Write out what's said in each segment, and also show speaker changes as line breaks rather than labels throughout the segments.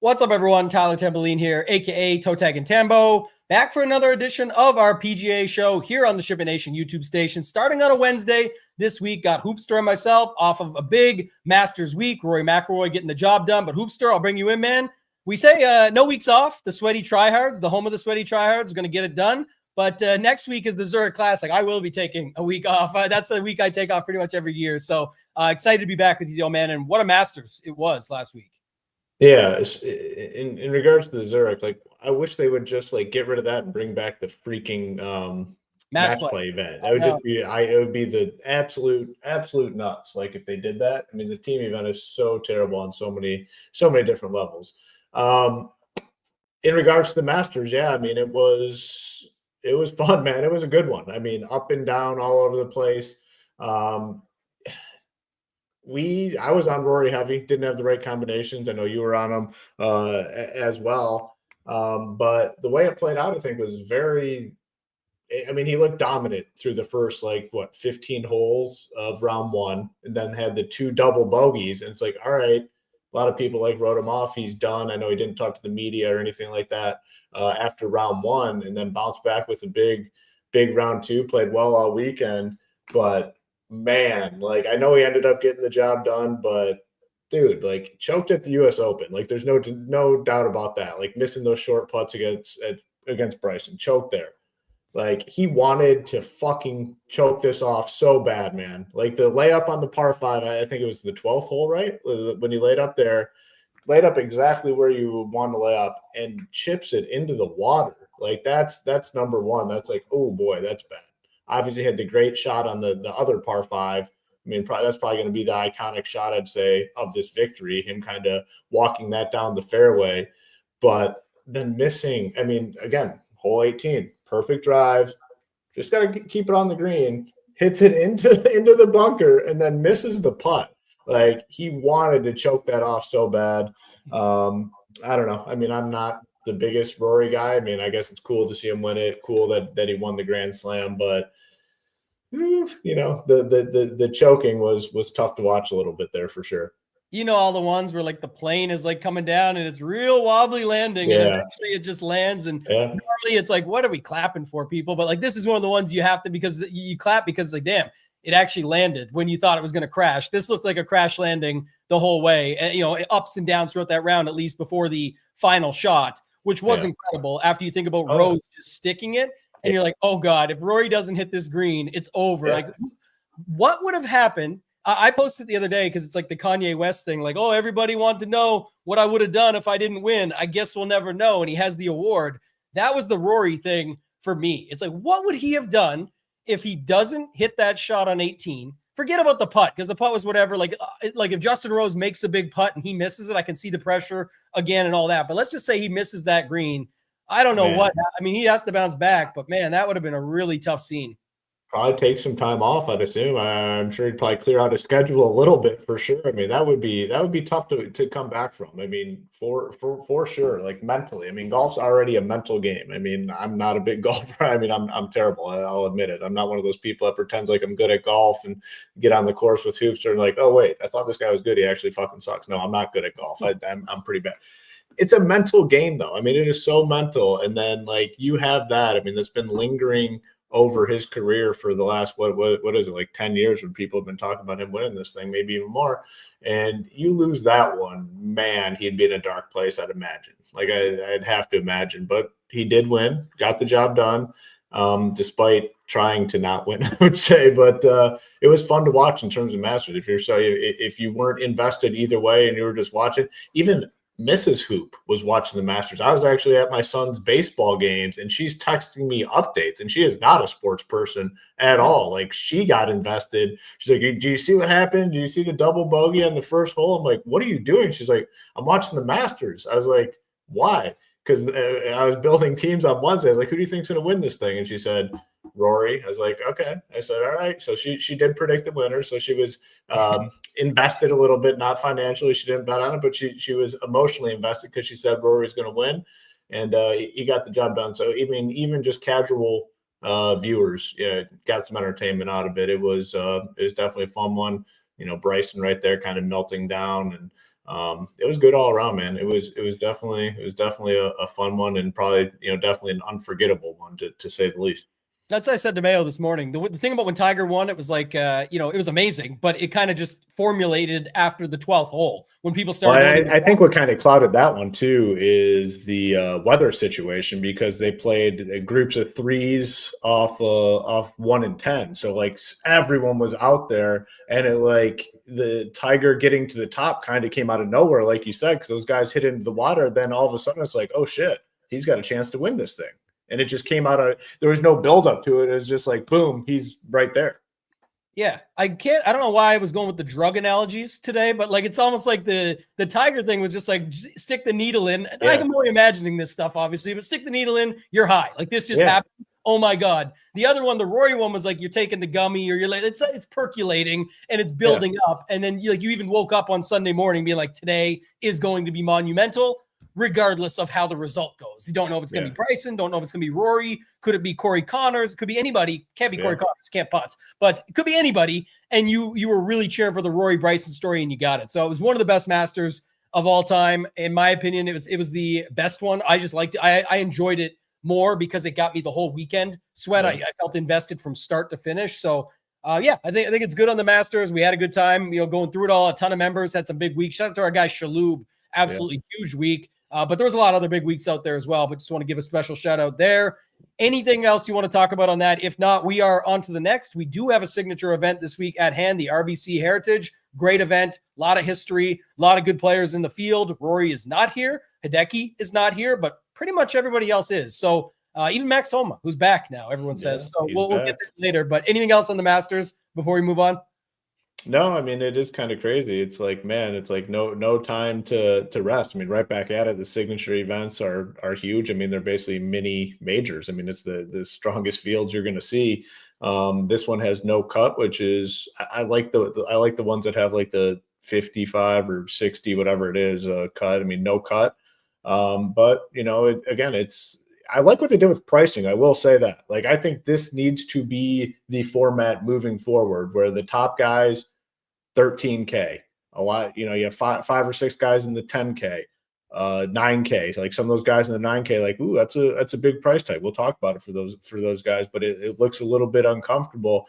What's up, everyone? Tyler Tamboline here, aka ToeTagginTambo, back for another edition of our PGA show here on the SHIPIT Nation YouTube station. Starting on a Wednesday this week, got Hoopster and myself off of a big Masters week. Rory McIlroy getting the job done, but Hoopster, I'll bring you in, man. We say no weeks off. The sweaty tryhards, the home of the sweaty tryhards, are going to get it done. But next week is the Zurich Classic. I will be taking a week off. That's a week I take off pretty much every year. So excited to be back with you, man. And what a Masters it was last week.
Yeah, in regards to the Zurich, like I wish they would just like get rid of that and bring back the freaking match play event. That would just be it would be the absolute nuts. Like if they did that. I mean, the team event is so terrible on so many different levels. In regards to the Masters, yeah, I mean it was fun, man. It was a good one. I mean, up and down all over the place. I was on Rory heavy, didn't have the right combinations. I know you were on them as well. But the way it played out, I think, was very – I mean, he looked dominant through the first, 15 holes of round one, and then had the two double bogeys. And it's like, all right, a lot of people, wrote him off. He's done. I know he didn't talk to the media or anything like that after round one, and then bounced back with a big round two, played well all weekend. But – man, I know he ended up getting the job done, but dude, choked at the US Open. There's no doubt about that. Missing those short putts against Bryson, choked there. He wanted to fucking choke this off so bad, man. The layup on the par five, I think it was the 12th hole, right? When he laid up there, laid up exactly where you want to lay up and chips it into the water. That's number one. That's oh boy, that's bad. Obviously had the great shot on the other par five. I mean, that's probably going to be the iconic shot, I'd say, of this victory, him kind of walking that down the fairway. But then missing, I mean, again, hole 18, perfect drive. Just got to keep it on the green, hits it into the bunker, and then misses the putt. He wanted to choke that off so bad. I don't know. I mean, I'm not the biggest Rory guy. I mean, I guess it's cool to see him win it. Cool that he won the Grand Slam, but the choking was tough to watch a little bit there for sure.
All the ones where the plane is coming down and it's real wobbly landing, and eventually it just lands. And normally it's what are we clapping for, people? But this is one of the ones you have to, because you clap because damn, it actually landed when you thought it was going to crash. This looked like a crash landing the whole way, ups and downs throughout that round, at least before the final shot, which was incredible. After you think about Rose just sticking it, and you're like, oh God, if Rory doesn't hit this green, it's over. Yeah. What would have happened? I posted the other day because it's the Kanye West thing, oh, everybody wanted to know what I would have done if I didn't win. I guess we'll never know. And he has the award. That was the Rory thing for me. It's what would he have done if he doesn't hit that shot on 18? Forget about the putt, because the putt was whatever. If Justin Rose makes a big putt and he misses it, I can see the pressure again and all that. But let's just say he misses that green. I don't know what. I mean, he has to bounce back, but man, that would have been a really tough scene.
Probably take some time off, I'd assume. I'm sure he'd probably clear out his schedule a little bit for sure. I mean, that would be tough to come back from. I mean, for sure, mentally. I mean, golf's already a mental game. I mean, I'm not a big golfer. I mean, I'm terrible. I'll admit it. I'm not one of those people that pretends like I'm good at golf and get on the course with hoops and oh wait, I thought this guy was good. He actually fucking sucks. No, I'm not good at golf. I'm pretty bad. It's a mental game, though. I mean, it is so mental. And then, you have that. I mean, that's been lingering over his career for the last, what is it, 10 years when people have been talking about him winning this thing, maybe even more. And you lose that one, man, he'd be in a dark place, I'd imagine. I'd have to imagine. But he did win, got the job done, despite trying to not win, I would say. But it was fun to watch in terms of Masters. If you weren't invested either way and you were just watching, even Mrs. Hoop was watching the Masters. I was actually at my son's baseball games, and she's texting me updates, and she is not a sports person at all. She got invested. She's like, do you see what happened? Do you see the double bogey on the first hole? I'm like, what are you doing? She's like, I'm watching the Masters. I was like, why? Because I was building teams on Wednesday. I was like, who do you think's going to win this thing? And she said, Rory. I was like, okay. I said, all right. So she did predict the winner. So she was invested a little bit, not financially. She didn't bet on it, but she was emotionally invested because she said Rory's going to win, and he got the job done. So even just casual viewers, got some entertainment out of it. It was definitely a fun one. Bryson right there kind of melting down, and It was good all around, man. It was definitely a fun one, and probably, definitely an unforgettable one to say the least.
That's what I said to Mayo this morning. The thing about when Tiger won, it was like, it was amazing, but it kind of just formulated after the 12th hole when people started.
Well, I think what kind of clouded that one too is the weather situation, because they played groups of threes off 1 and 10. So like everyone was out there, and it like the Tiger getting to the top kind of came out of nowhere, like you said, because those guys hit into the water. Then all of a sudden it's like, oh shit, he's got a chance to win this thing. And it just came out of, there was no build up to it. It was just like, boom, he's right there.
Yeah, I don't know why I was going with the drug analogies today, but like, it's almost like the Tiger thing was just like, stick the needle in. Yeah. I'm only imagining this stuff, obviously, but stick the needle in, you're high. Like this just happened. Oh my God. The other one, the Rory one, was like, you're taking the gummy, or you're like, it's percolating and it's building up. And then you even woke up on Sunday morning being like, today is going to be monumental, regardless of how the result goes. You don't know if it's going to be Bryson, don't know if it's going to be Rory. Could it be Corey Connors? It could be anybody. Can't be Corey Connors, can't putt, but it could be anybody. And you were really cheering for the Rory Bryson story, and you got it. So it was one of the best Masters of all time. In my opinion, it was the best one. I just liked it. I enjoyed it more because it got me the whole weekend sweat. I felt invested from start to finish. So I think it's good on the Masters. We had a good time, going through it all. A ton of members, had some big weeks. Shout out to our guy Shaloub, absolutely huge week. But there was a lot of other big weeks out there as well, but just want to give a special shout out there. Anything else you want to talk about on that? If not, we are on to the next. We do have a signature event this week at hand, the RBC Heritage. Great event, a lot of history, a lot of good players in the field. Rory is not here. Hideki is not here, but pretty much everybody else is. So even Max Homa, who's back now, everyone says. So we'll get there later. But anything else on the Masters before we move on?
No, I mean, it is kind of crazy. It's like, man, it's like no time to rest. I mean, right back at it. The signature events are huge. I mean, they're basically mini majors. I mean, it's the strongest fields you're going to see. This one has no cut, which is I like the ones that have like the 55 or 60, whatever it is, cut. I mean, no cut. But I like what they did with pricing. I will say that. Like, I think this needs to be the format moving forward, where the top guys, 13K, a lot, you have five or six guys in the 10K, 9K. So like some of those guys in the 9K, like, ooh, that's a big price tag. We'll talk about it for those guys, but it looks a little bit uncomfortable.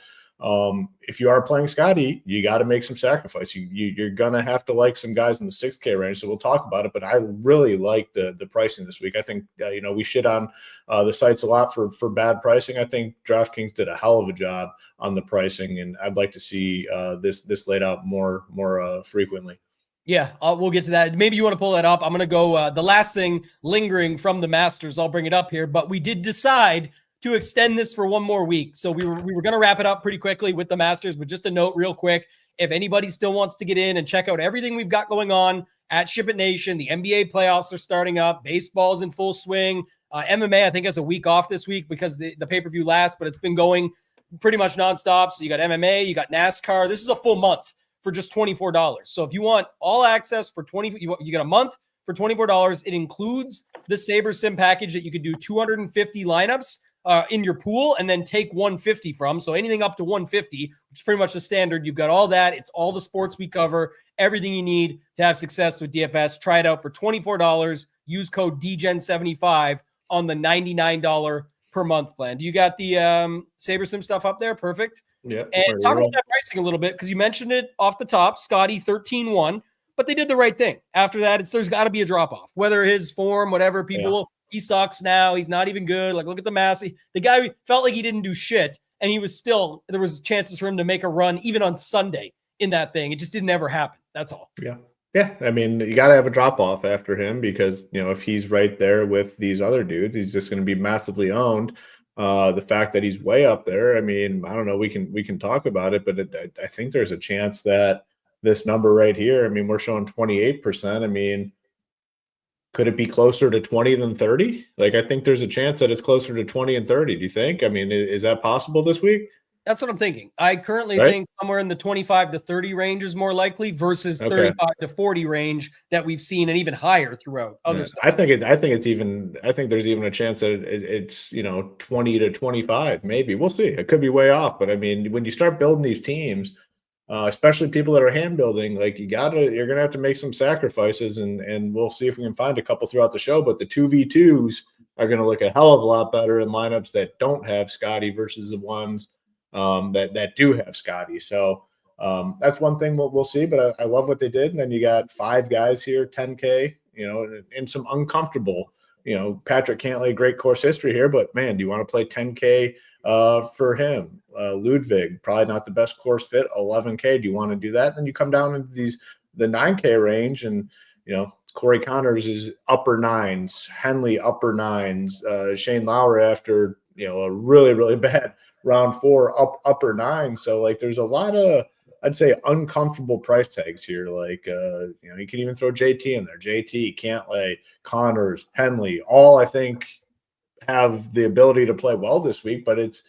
If you are playing Scotty, you got to make some sacrifice. You're gonna have to like some guys in the 6K range. So we'll talk about it. But I really like the pricing this week. I think we shit on the sites a lot for bad pricing. I think DraftKings did a hell of a job on the pricing, and I'd like to see this laid out more frequently.
Yeah, we'll get to that. Maybe you want to pull that up. I'm gonna go the last thing lingering from the Masters. I'll bring it up here, but we did decide to extend this for one more week. So we were going to wrap it up pretty quickly with the Masters, but just a note real quick, if anybody still wants to get in and check out everything we've got going on at SHIPIT Nation, the NBA playoffs are starting up, baseball's in full swing, MMA, I think, has a week off this week because the pay-per-view last, but it's been going pretty much nonstop. So you got MMA, you got NASCAR. This is a full month for just $24. So if you want all access for you get a month for $24. It includes the Saber Sim package that you could do 250 lineups in your pool and then take 150 from. So anything up to 150, which is pretty much the standard. You've got all that. It's all the sports we cover, everything you need to have success with DFS. Try it out for $24. Use code DGEN75 on the $99 per month plan. Do you got the Saber Sim stuff up there? Perfect.
Yeah.
And talk about that pricing a little bit, because you mentioned it off the top. Scotty 13-1, but they did the right thing. After that, there's got to be a drop off, whether his form, whatever. He sucks now. He's not even good. Like, look at the mass. The guy felt like he didn't do shit, and there was chances for him to make a run even on Sunday in that thing. It just didn't ever happen. That's all.
Yeah. Yeah. I mean, you got to have a drop off after him, because, if he's right there with these other dudes, he's just going to be massively owned. The fact that he's way up there, I mean, I don't know. We can talk about it, but I think there's a chance that this number right here, I mean, we're showing 28%. I mean, could it be closer to 20 than 30? Like, I think there's a chance that it's closer to 20 and 30. Do you think? I mean, is that possible this week?
That's what I'm thinking. I currently think somewhere in the 25 to 30 range is more likely versus 35 to 40 range that we've seen, and even higher throughout other stuff.
I think there's even a chance that it's 20 to 25. Maybe we'll see. It could be way off, but I mean, when you start building these teams, especially people that are hand building. Like you're going to have to make some sacrifices, and we'll see if we can find a couple throughout the show. But the 2v2s are going to look a hell of a lot better in lineups that don't have Scotty versus the ones that do have Scotty. So that's one thing we'll see. But I love what they did. And then you got 5 guys here, 10K, and some uncomfortable. Patrick Cantlay, great course history here, but man, do you want to play 10K for him? Ludwig, probably not the best course fit, 11K. Do you want to do that? Then you come down into the 9K range, and Corey Connors is upper 9s, Henley upper 9s, Shane Lowry after a really, really bad round 4 upper 9. So like there's a lot of, I'd say, uncomfortable price tags here. Like, you can even throw JT in there. JT, Cantlay, Connors, Henley, all I think have the ability to play well this week, but it's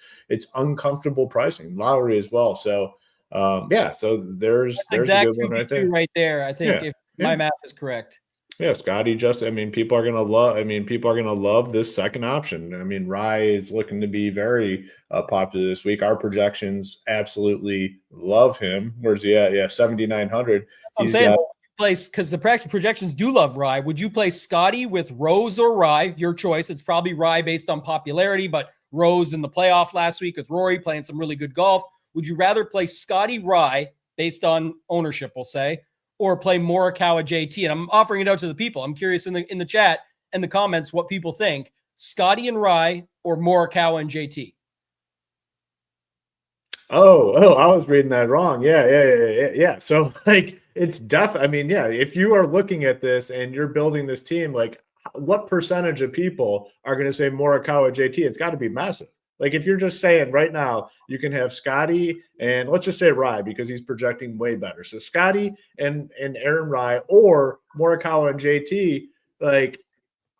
uncomfortable pricing. Lowry as well. So, so there's a good one right there.
Right there, I think, if my math is correct.
Yeah, Scotty people are gonna love this second option. I mean, Rye is looking to be very popular this week. Our projections absolutely love him. Where's he at? Yeah, 7,900.
I'm saying place, because the projections do love Rye. Would you play Scotty with Rose or Rye? Your choice. It's probably Rye based on popularity, but Rose in the playoff last week with Rory playing some really good golf. Would you rather play Scotty Rye based on ownership, we'll say, or play Morikawa JT? And I'm offering it out to the people. I'm curious in the chat and the comments what people think. Scotty and Rye or Morikawa and JT?
Oh, I was reading that wrong. Yeah. So like it's if you are looking at this and you're building this team, like what percentage of people are going to say Morikawa JT? It's got to be massive. Like if you're just saying right now, you can have Scotty and let's just say Rye because he's projecting way better. So Scotty and Aaron Rye or Morikawa and JT, like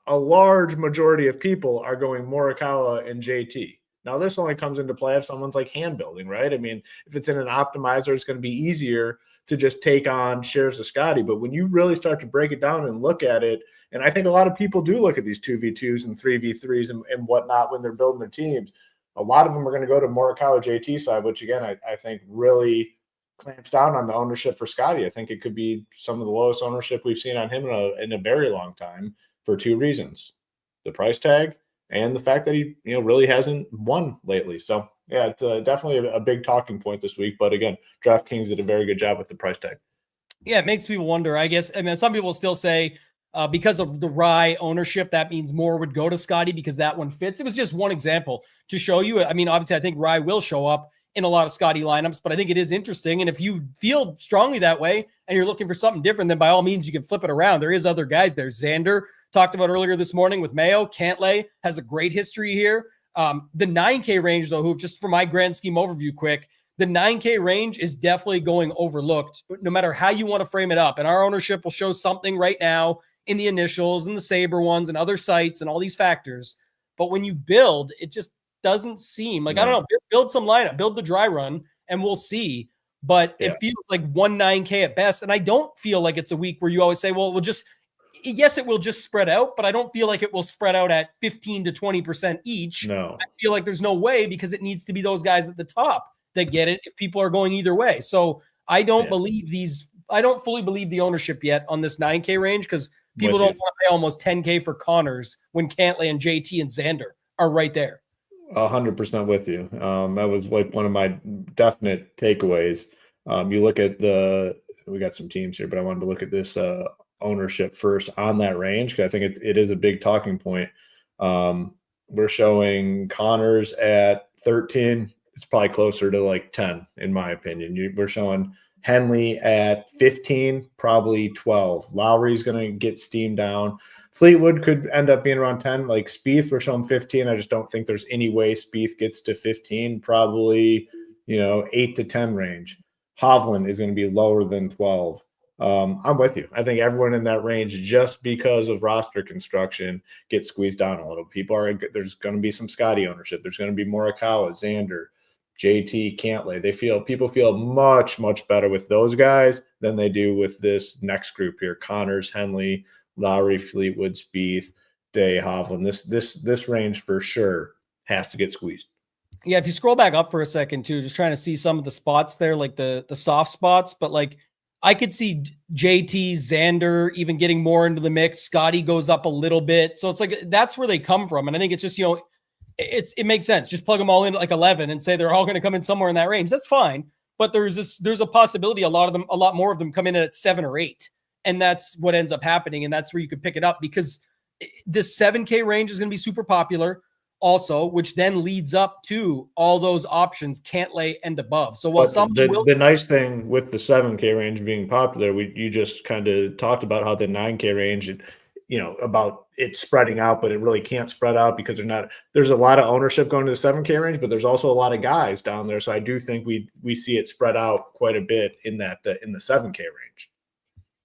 a large majority of people are going Morikawa and JT. Now this only comes into play if someone's like hand building, right? I mean, if it's in an optimizer, it's going to be easier to just take on shares of Scotty. But when you really start to break it down and look at it, and I think a lot of people do look at these 2v2s and 3v3s and whatnot when they're building their teams. A lot of them are going to go to Morikawa JT side, which again, I think really clamps down on the ownership for Scotty. I think it could be some of the lowest ownership we've seen on him in a very long time for 2 reasons: the price tag and the fact that he really hasn't won lately. So yeah, it's definitely a big talking point this week. But again, DraftKings did a very good job with the price tag.
Yeah, it makes people wonder. I guess, I mean, some people still say because of the Rye ownership, that means more would go to Scotty because that one fits. It was just one example to show you. I mean, obviously, I think Rye will show up in a lot of Scotty lineups, but I think it is interesting. And if you feel strongly that way and you're looking for something different, then by all means, you can flip it around. There is other guys there. Xander, talked about earlier this morning with Mayo. Cantlay has a great history here. The 9K range, though, who just for my grand scheme overview quick, the 9K range is definitely going overlooked, no matter how you want to frame it up. And our ownership will show something right now in the initials and the Sabre ones and other sites and all these factors. But when you build, it just doesn't seem like, I don't know, build some lineup, build the dry run, and we'll see. But it feels like 9K at best. And I don't feel like it's a week where you always say, well, yes, it will just spread out, but I don't feel like it will spread out at 15 to 20% each.
No.
I feel like there's no way because it needs to be those guys at the top that get it if people are going either way. So I don't I don't fully believe the ownership yet on this 9K range because people don't want to pay almost 10K for Connors when Cantlay and JT and Xander are right there.
100% with you. That was like one of my definite takeaways. You look at we got some teams here, but I wanted to look at this ownership first on that range because I think it is a big talking point. We're showing Connors at 13. It's probably closer to like 10 in my opinion. We're showing Henley at 15, probably 12. Lowry's going to get steamed down. Fleetwood could end up being around 10. Like Spieth, we're showing 15. I just don't think there's any way Spieth gets to 15. Probably 8 to 10 range. Hovland is going to be lower than 12. I'm with you. I think everyone in that range, just because of roster construction, gets squeezed down a little. There's going to be some Scotty ownership. There's going to be Morikawa, Xander, JT, Cantlay. People feel much, much better with those guys than they do with this next group here: Connors, Henley, Lowry, Fleetwood, Spieth, Day, Hovland. This range for sure has to get squeezed.
Yeah, if you scroll back up for a second too, just trying to see some of the spots there, like the soft spots, but like I could see JT, Xander even getting more into the mix. Scotty goes up a little bit. So it's like that's where they come from. And I think it's just, it makes sense. Just plug them all in at like 11 and say they're all going to come in somewhere in that range. That's fine. But there's a possibility a lot more of them come in at 7 or 8. And that's what ends up happening. And that's where you could pick it up because this 7K range is going to be super popular also, which then leads up to all those options, Cantlay and above. So while
the nice thing with the 7K range being popular, you just kind of talked about how the 9K range, about it spreading out, but it really can't spread out because there's a lot of ownership going to the 7K range, but there's also a lot of guys down there. So I do think we see it spread out quite a bit in that in the 7K range.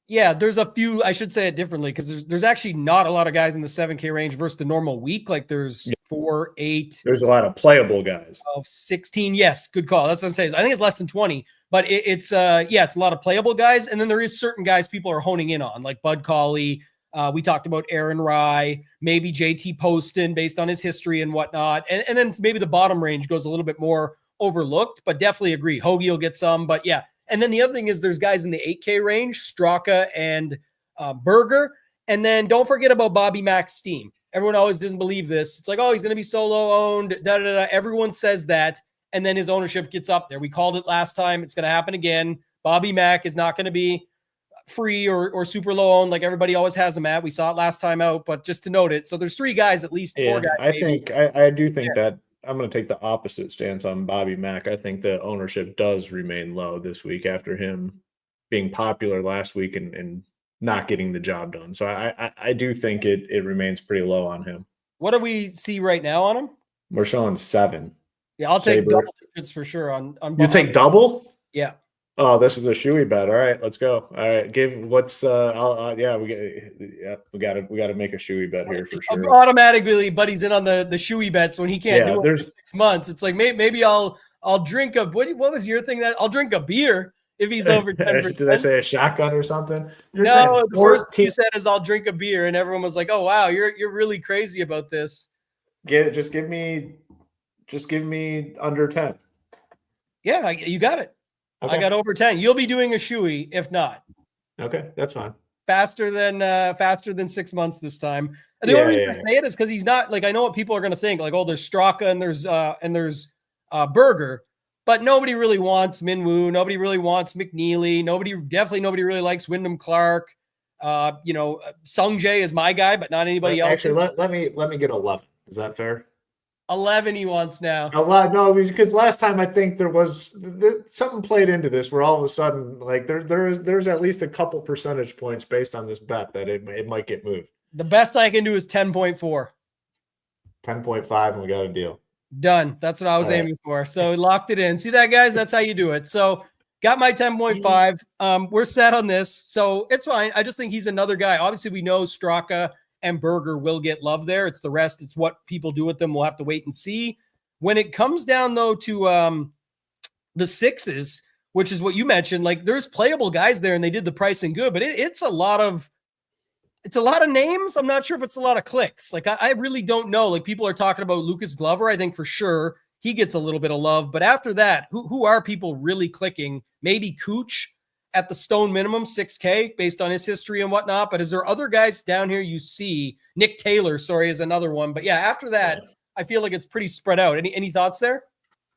Yeah, there's a few, I should say it differently, because there's actually not a lot of guys in the 7K range versus the normal week. Like there's 4, 8.
There's a lot of playable guys.
16. Yes, good call. That's what I'm saying. I think it's less than 20, but it's a lot of playable guys. And then there is certain guys people are honing in on, like Bud Cauley. We talked about Aaron Rye, maybe JT Poston based on his history and whatnot. And then maybe the bottom range goes a little bit more overlooked, but definitely agree. Hoagie will get some, but yeah. And then the other thing is there's guys in the 8K range, Straka and Berger. And then don't forget about Bobby Mack Steam. Everyone always doesn't believe this. It's like, oh, he's going to be solo owned. Everyone says that. And then his ownership gets up there. We called it last time. It's going to happen again. Bobby Mack is not going to be free or super low owned like everybody always has him at. We saw it last time out, but just to note it. So there's 3 guys, at least 4 guys.
I do think that I'm going to take the opposite stance on Bobby Mack. I think the ownership does remain low this week after him being popular last week and not getting the job done. So I do think it remains pretty low on him.
What do we see right now on him?
We're showing 7.
Yeah, I'll take double digits for sure. On
you take double?
Yeah.
Oh, this is a shoey bet. All right, let's go. All right, we got to make a shoey bet here for sure.
Automatically, buddy's in on the shoey bets when he can't do it for 6 months. It's like maybe I'll drink what was your thing that I'll drink a beer if he's over 10%.
Did I say a shotgun or something?
No, the first thing you said is I'll drink a beer, and everyone was like, "Oh wow, you're really crazy about this."
Just give me under 10.
Yeah, you got it. Okay. I got over 10. You'll be doing a shoey if not.
Okay, that's fine.
Faster than 6 months this time. And the only reason I say it is because he's not like I know what people are going to think like, oh, there's Straka and there's Berger, but nobody really wants Minwoo. Nobody really wants McNeely. Nobody really likes Wyndham Clark. Sung Jae is my guy, but not anybody else.
Actually, let me get 11. Is that fair?
11 he wants now.
A lot, no, because last time I think there was something played into this where all of a sudden, like there's at least a couple percentage points based on this bet that it might get moved.
The best I can do is 10.4.
10.5, and we got a deal.
Done. That's what I was aiming for. So locked it in. See that, guys? That's how you do it. So got my 10.5. We're set on this, so it's fine. I just think he's another guy. Obviously, we know Straka and Berger will get love there. It's the rest. It's what people do with them. We'll have to wait and see. When it comes down, though, to the 6s, which is what you mentioned, like there's playable guys there and they did the pricing good, but it's a lot of names. I'm not sure if it's a lot of clicks. Like I really don't know. Like people are talking about Lucas Glover. I think for sure he gets a little bit of love, but after that, who are people really clicking? Maybe Cooch at the stone minimum, 6K based on his history and whatnot. But is there other guys down here you see? Nick Taylor, sorry, is another one. But yeah, after that, I feel like it's pretty spread out. Any thoughts there?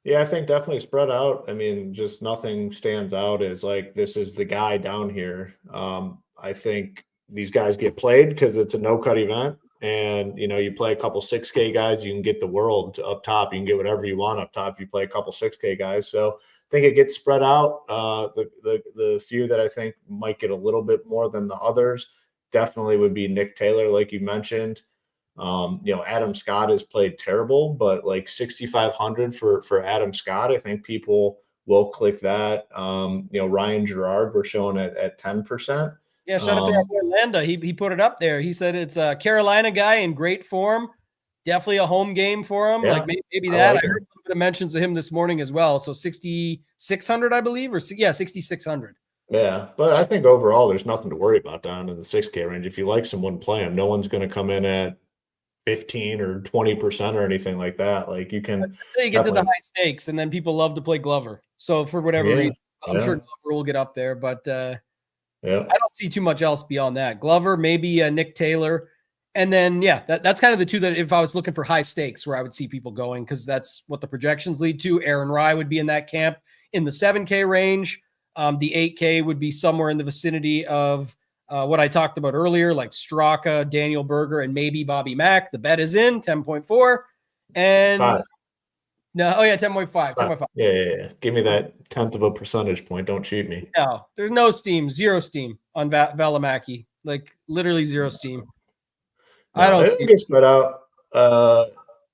Yeah, I think definitely spread out. I mean, just nothing stands out as like, this is the guy down here. I think these guys get played because it's a no-cut event. And, you play a couple 6K guys, you can get the world up top. You can get whatever you want up top if you play a couple 6K guys. So I think it gets spread out. The few that I think might get a little bit more than the others definitely would be Nick Taylor, like you mentioned. Adam Scott has played terrible, but like 6,500 for Adam Scott, I think people will click that. Ryan Gerard, we're showing at 10%.
Yeah, shout out to our boy Landa. He put it up there. He said it's a Carolina guy in great form. Definitely a home game for him. Yeah, like maybe that. I heard a little bit of mentions of him this morning as well. So 6,600, I believe, 6,600.
Yeah, but I think overall there's nothing to worry about down in the 6K range. If you like someone, play him. No one's going to come in at 15 or 20% or anything like that. Like you can
until you get to the high stakes, and then people love to play Glover. So for whatever reason, I'm sure Glover will get up there, but I don't see too much else beyond that. Glover, maybe Nick Taylor. And then, that's kind of the two that if I was looking for high stakes where I would see people going, because that's what the projections lead to. Aaron Rye would be in that camp in the 7K range. The 8K would be somewhere in the vicinity of what I talked about earlier, like Straka, Daniel Berger, and maybe Bobby Mack. The bet is in 10.4. And
5.
No, 10.5. 10.5.
Yeah. Give me that 1/10 of a percentage point. Don't cheat me.
No, there's no steam, zero steam on Valimaki. Like literally zero steam.
No, I don't get spread out.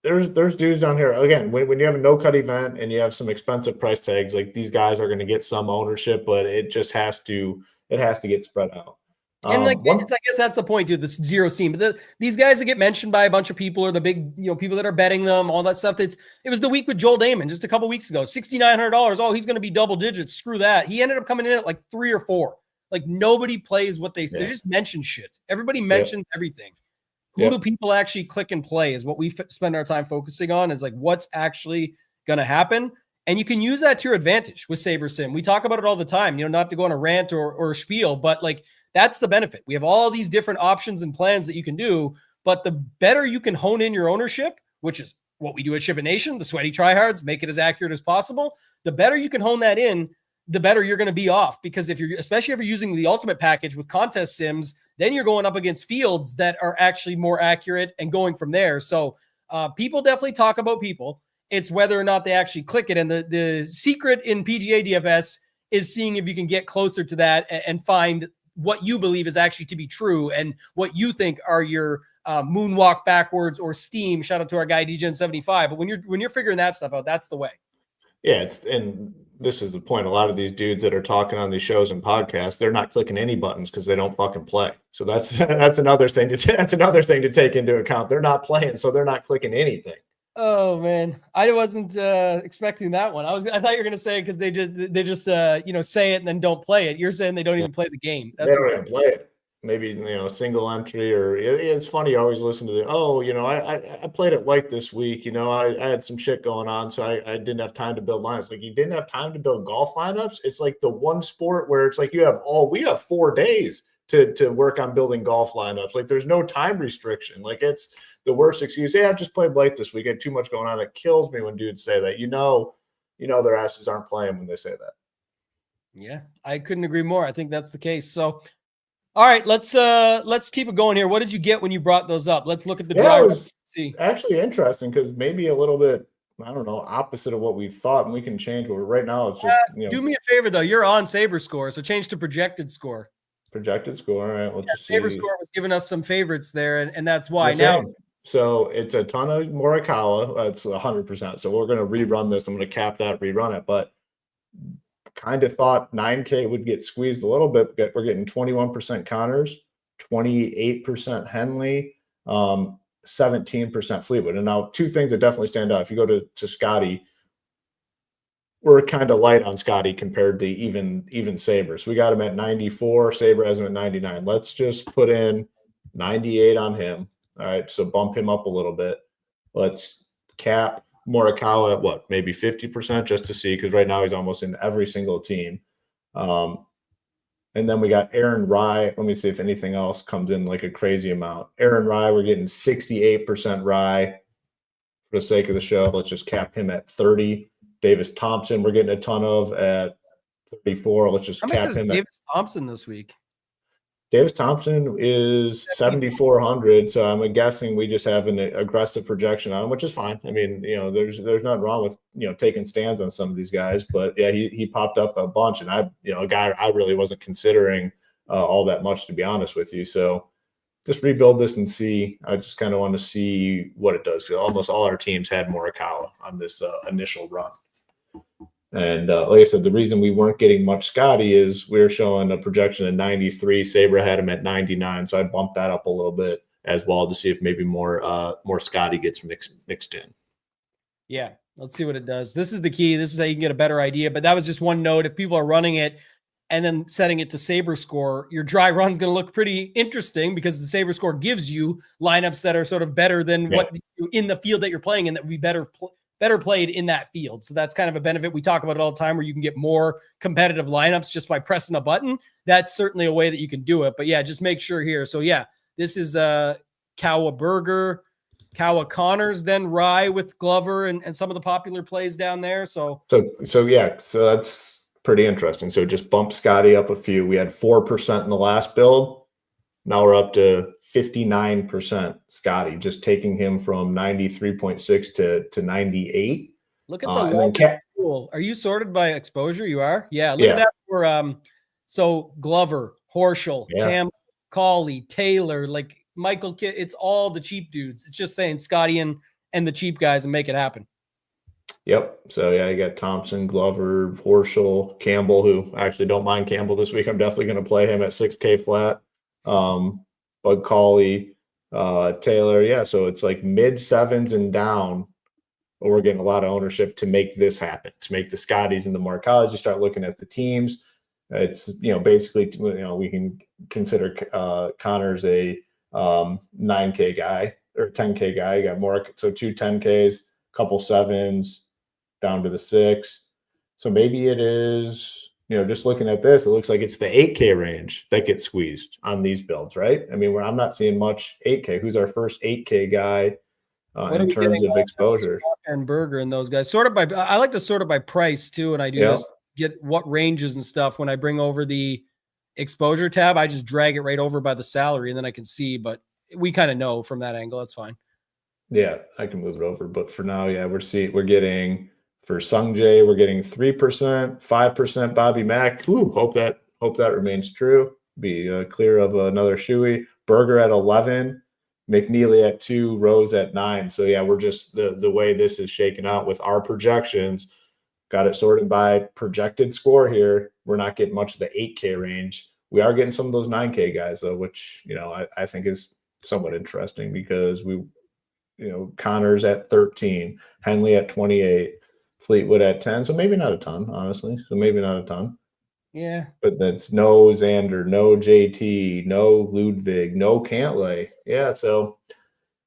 There's dudes down here. Again, when you have a no-cut event and you have some expensive price tags, like these guys are going to get some ownership, but it just has to get spread out.
And I guess that's the point, dude. This zero steam. But these guys that get mentioned by a bunch of people are the big, people that are betting them, all that stuff. It was the week with Joel Damon just a couple weeks ago, $6,900. Oh, he's going to be double digits. Screw that. He ended up coming in at like 3 or 4. Like nobody plays what they say. They just mention shit. Everybody mentions everything. Who do people actually click and play is what we spend our time focusing on, is like what's actually going to happen. And you can use that to your advantage with SaberSim. We talk about it all the time, not to go on a rant or a spiel, but like that's the benefit. We have all these different options and plans that you can do, but the better you can hone in your ownership, which is what we do at SHIPIT Nation, the sweaty tryhards, make it as accurate as possible. The better you can hone that in, the better you're going to be off, because especially if you're using the ultimate package with contest sims, then you're going up against fields that are actually more accurate and going from there. So people definitely talk about people. It's whether or not they actually click it. And the secret in PGA DFS is seeing if you can get closer to that and find what you believe is actually to be true and what you think are your moonwalk backwards or steam. Shout out to our guy DGen75. But when you're figuring that stuff out, that's the way.
Yeah, and this is the point. A lot of these dudes that are talking on these shows and podcasts, they're not clicking any buttons because they don't fucking play. So that's another thing to take into account. They're not playing, so they're not clicking anything.
Oh man, I wasn't expecting that one. I thought you were gonna say because they just say it and then don't play it. You're saying they don't even play the game.
They don't even play it. Maybe single entry, or it's funny. You always listen to I played it light this week. I had some shit going on, so I didn't have time to build lineups. Like you didn't have time to build golf lineups. It's like the one sport where it's like we have 4 days to work on building golf lineups. Like there's no time restriction. Like it's the worst excuse. I just played light this week. I had too much going on. It kills me when dudes say that. Their asses aren't playing when they say that.
Yeah, I couldn't agree more. I think that's the case. So, all right, let's keep it going here. What did you get when you brought those up? Let's look at the driver.
It was actually interesting because maybe a little bit, I don't know, opposite of what we thought, and we can change. But right now, it's just
do me a favor though. You're on Saber Score, so change to projected score.
Projected score. All right, let's just see.
Saber Score was giving us some favorites there, and that's why now.
So it's a ton of Morikawa. It's 100%. So we're going to rerun this. I'm going to cap that, rerun it. But kind of thought 9K would get squeezed a little bit. We're getting 21% Connors, 28% Henley, 17% Fleetwood. And now 2 things that definitely stand out. If you go to Scotty, we're kind of light on Scotty compared to even Saber. So we got him at 94. Saber has him at 99. Let's just put in 98 on him. All right, so bump him up a little bit. Let's cap Morikawa at what, maybe 50% just to see, because right now he's almost in every single team. And then we got Aaron Rye. Let me see if anything else comes in like a crazy amount. Aaron Rye, we're getting 68% Rye. For the sake of the show, let's just cap him at 30. Davis Thompson, we're getting a ton of at 34. Let's just cap him at
Davis Thompson this week.
Davis Thompson is 7,400, so I'm guessing we just have an aggressive projection on him, which is fine. I mean, there's nothing wrong with taking stands on some of these guys, but yeah, he popped up a bunch, and a guy I really wasn't considering all that much, to be honest with you. So just rebuild this and see. I just kind of want to see what it does, because almost all our teams had Morikawa on this initial run. And like I said, the reason we weren't getting much Scotty is we were showing a projection of 93. Saber had him at 99, so I bumped that up a little bit as well to see if maybe more Scotty gets mixed in.
Yeah, let's see what it does. This is the key. This is how you can get a better idea. But that was just one note. If people are running it, and then setting it to Sabre Score, your dry run's going to look pretty interesting because the Sabre Score gives you lineups that are sort of better than what in the field that you're playing in, that would be better played in that field. So that's kind of a benefit. We talk about it all the time, where you can get more competitive lineups just by pressing a button. That's certainly a way that you can do it. But yeah, just make sure here. So yeah, this is Kawa Burger, Kawa Connors, then Rye with Glover and some of the popular plays down there. So
that's pretty interesting. So just bump Scotty up a few. We had 4% in the last build. Now we're up to 59% Scotty, just taking him from 93.6 to 98.
Look at the pool. Are you sorted by exposure? You are? Yeah. Look at that for so Glover, Horschel, Campbell, Cauley, Taylor, like Michael Kidd. It's all the cheap dudes. It's just saying Scotty and the cheap guys and make it happen.
Yep. So yeah, you got Thompson, Glover, Horschel, Campbell, who I actually don't mind Campbell this week. I'm definitely going to play him at 6K flat. Bud Cauley, Taylor. Yeah. So it's like mid sevens and down. But we're getting a lot of ownership to make this happen, to make the Scotties and the Marcals. You start looking at the teams. It's, basically, we can consider Connors a 9K guy or 10K guy. You got more. So 2 10Ks, couple sevens, down to the 6. So maybe it is, just looking at this, it looks like it's the 8K range that gets squeezed on these builds, right? I mean, I'm not seeing much 8K. Who's our first 8K guy in terms of exposure?
And Berger and those guys. I like to sort it by price too. And I do this, get what ranges and stuff. When I bring over the exposure tab, I just drag it right over by the salary and then I can see, but we kind of know from that angle. That's fine.
Yeah, I can move it over. But for now, we're getting for Sung Jae, we're getting 3%, 5% Bobby Mack. Ooh, hope that remains true. Be clear of another shoey. Berger at 11, McNeely at 2, Rose at 9. So yeah, we're just the way this is shaking out with our projections. Got it sorted by projected score here. We're not getting much of the 8K range. We are getting some of those 9K guys though, which I think is somewhat interesting because Connors at 13, Henley at 28, Fleetwood at 10. So maybe not a ton, honestly.
Yeah.
But that's no Xander, no JT, no Ludwig, no Cantlay. Yeah. So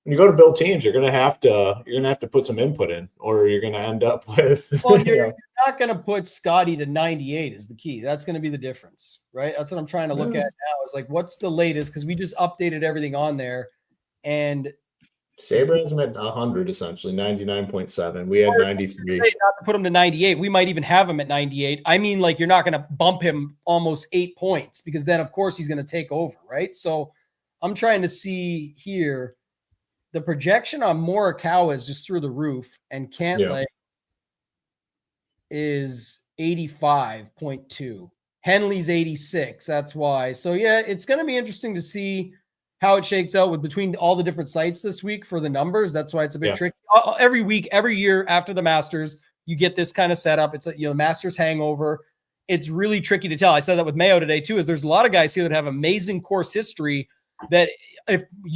when you go to build teams, you're gonna have to put some input in, or you're gonna end up with.
Well, you're not gonna put Scotty to 98 is the key. That's gonna be the difference, right? That's what I'm trying to look at now. Is like, what's the latest? Because we just updated everything on there, and
Sabre has him at 100, essentially 99.7. We had 93.
Not to put him to 98. We might even have him at 98. I mean, like, you're not going to bump him almost 8 points because then, of course, he's going to take over, right? So I'm trying to see here. The projection on Morikawa is just through the roof, and Cantlay is 85.2. Henley's 86. That's why. So, yeah, it's going to be interesting to see how it shakes out with between all the different sites this week for the numbers. That's why it's a bit tricky. Every week, every year after the Masters, you get this kind of setup. It's a Masters hangover. It's really tricky to tell. I said that with Mayo today too. Is there's a lot of guys here that have amazing course history that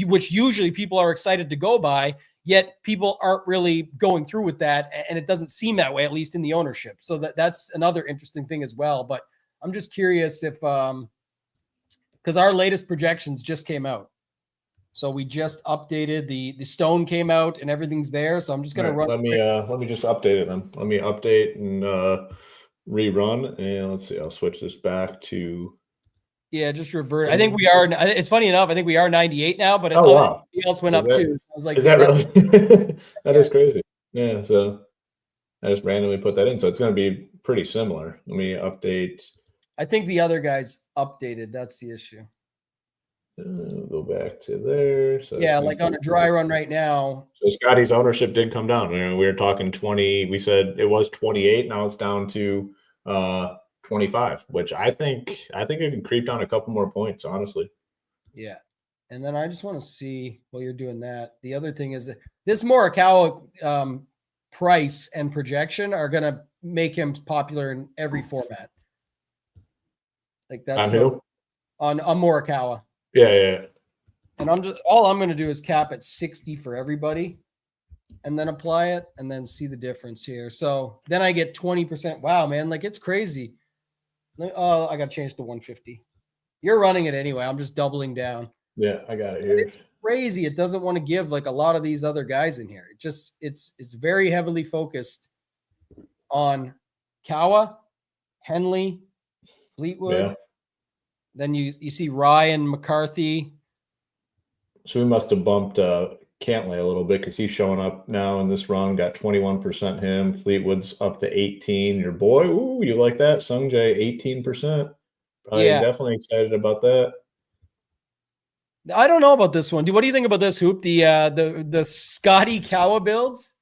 which usually people are excited to go by, yet people aren't really going through with that, and it doesn't seem that way, at least in the ownership. So that's another interesting thing as well. But I'm just curious if because our latest projections just came out. So we just updated the stone came out and everything's there. So I'm just going to run.
Let me just update it then. Let me update and rerun. And let's see, I'll switch this back to.
Yeah, just revert. I think we are. It's funny enough. I think we are 98 now, but
wow.
Everything else went up too. So I was like,
is that really? That is crazy. Yeah. So I just randomly put that in. So it's going to be pretty similar. Let me update.
I think the other guys updated. That's the issue.
Go back to there. So
yeah, like on a dry run right now.
So Scotty's ownership did come down. We were talking 20. We said it was 28. Now it's down to 25, which I think it can creep down a couple more points, honestly.
Yeah. And then I just want to see while you're doing that. The other thing is that this Morikawa price and projection are going to make him popular in every format. Like that's on Morikawa.
Yeah.
And all I'm going to do is cap at 60 for everybody and then apply it and then see the difference here. So then I get 20%. Wow, man. Like it's crazy. I got to change to 150. You're running it anyway. I'm just doubling down.
Yeah, I got it here.
It's crazy. It doesn't want to give like a lot of these other guys in here. It's very heavily focused on Kawa, Henley, Fleetwood. Yeah. Then you see Ryan McCarthy.
So we must have bumped Cantlay a little bit because he's showing up now in this run. Got 21% him. Fleetwood's up to 18. Your boy, ooh, you like that? Sungjae, 18%. Yeah, definitely excited about that.
I don't know about this one. What do you think about this, Hoop? The Scotty Kawa builds?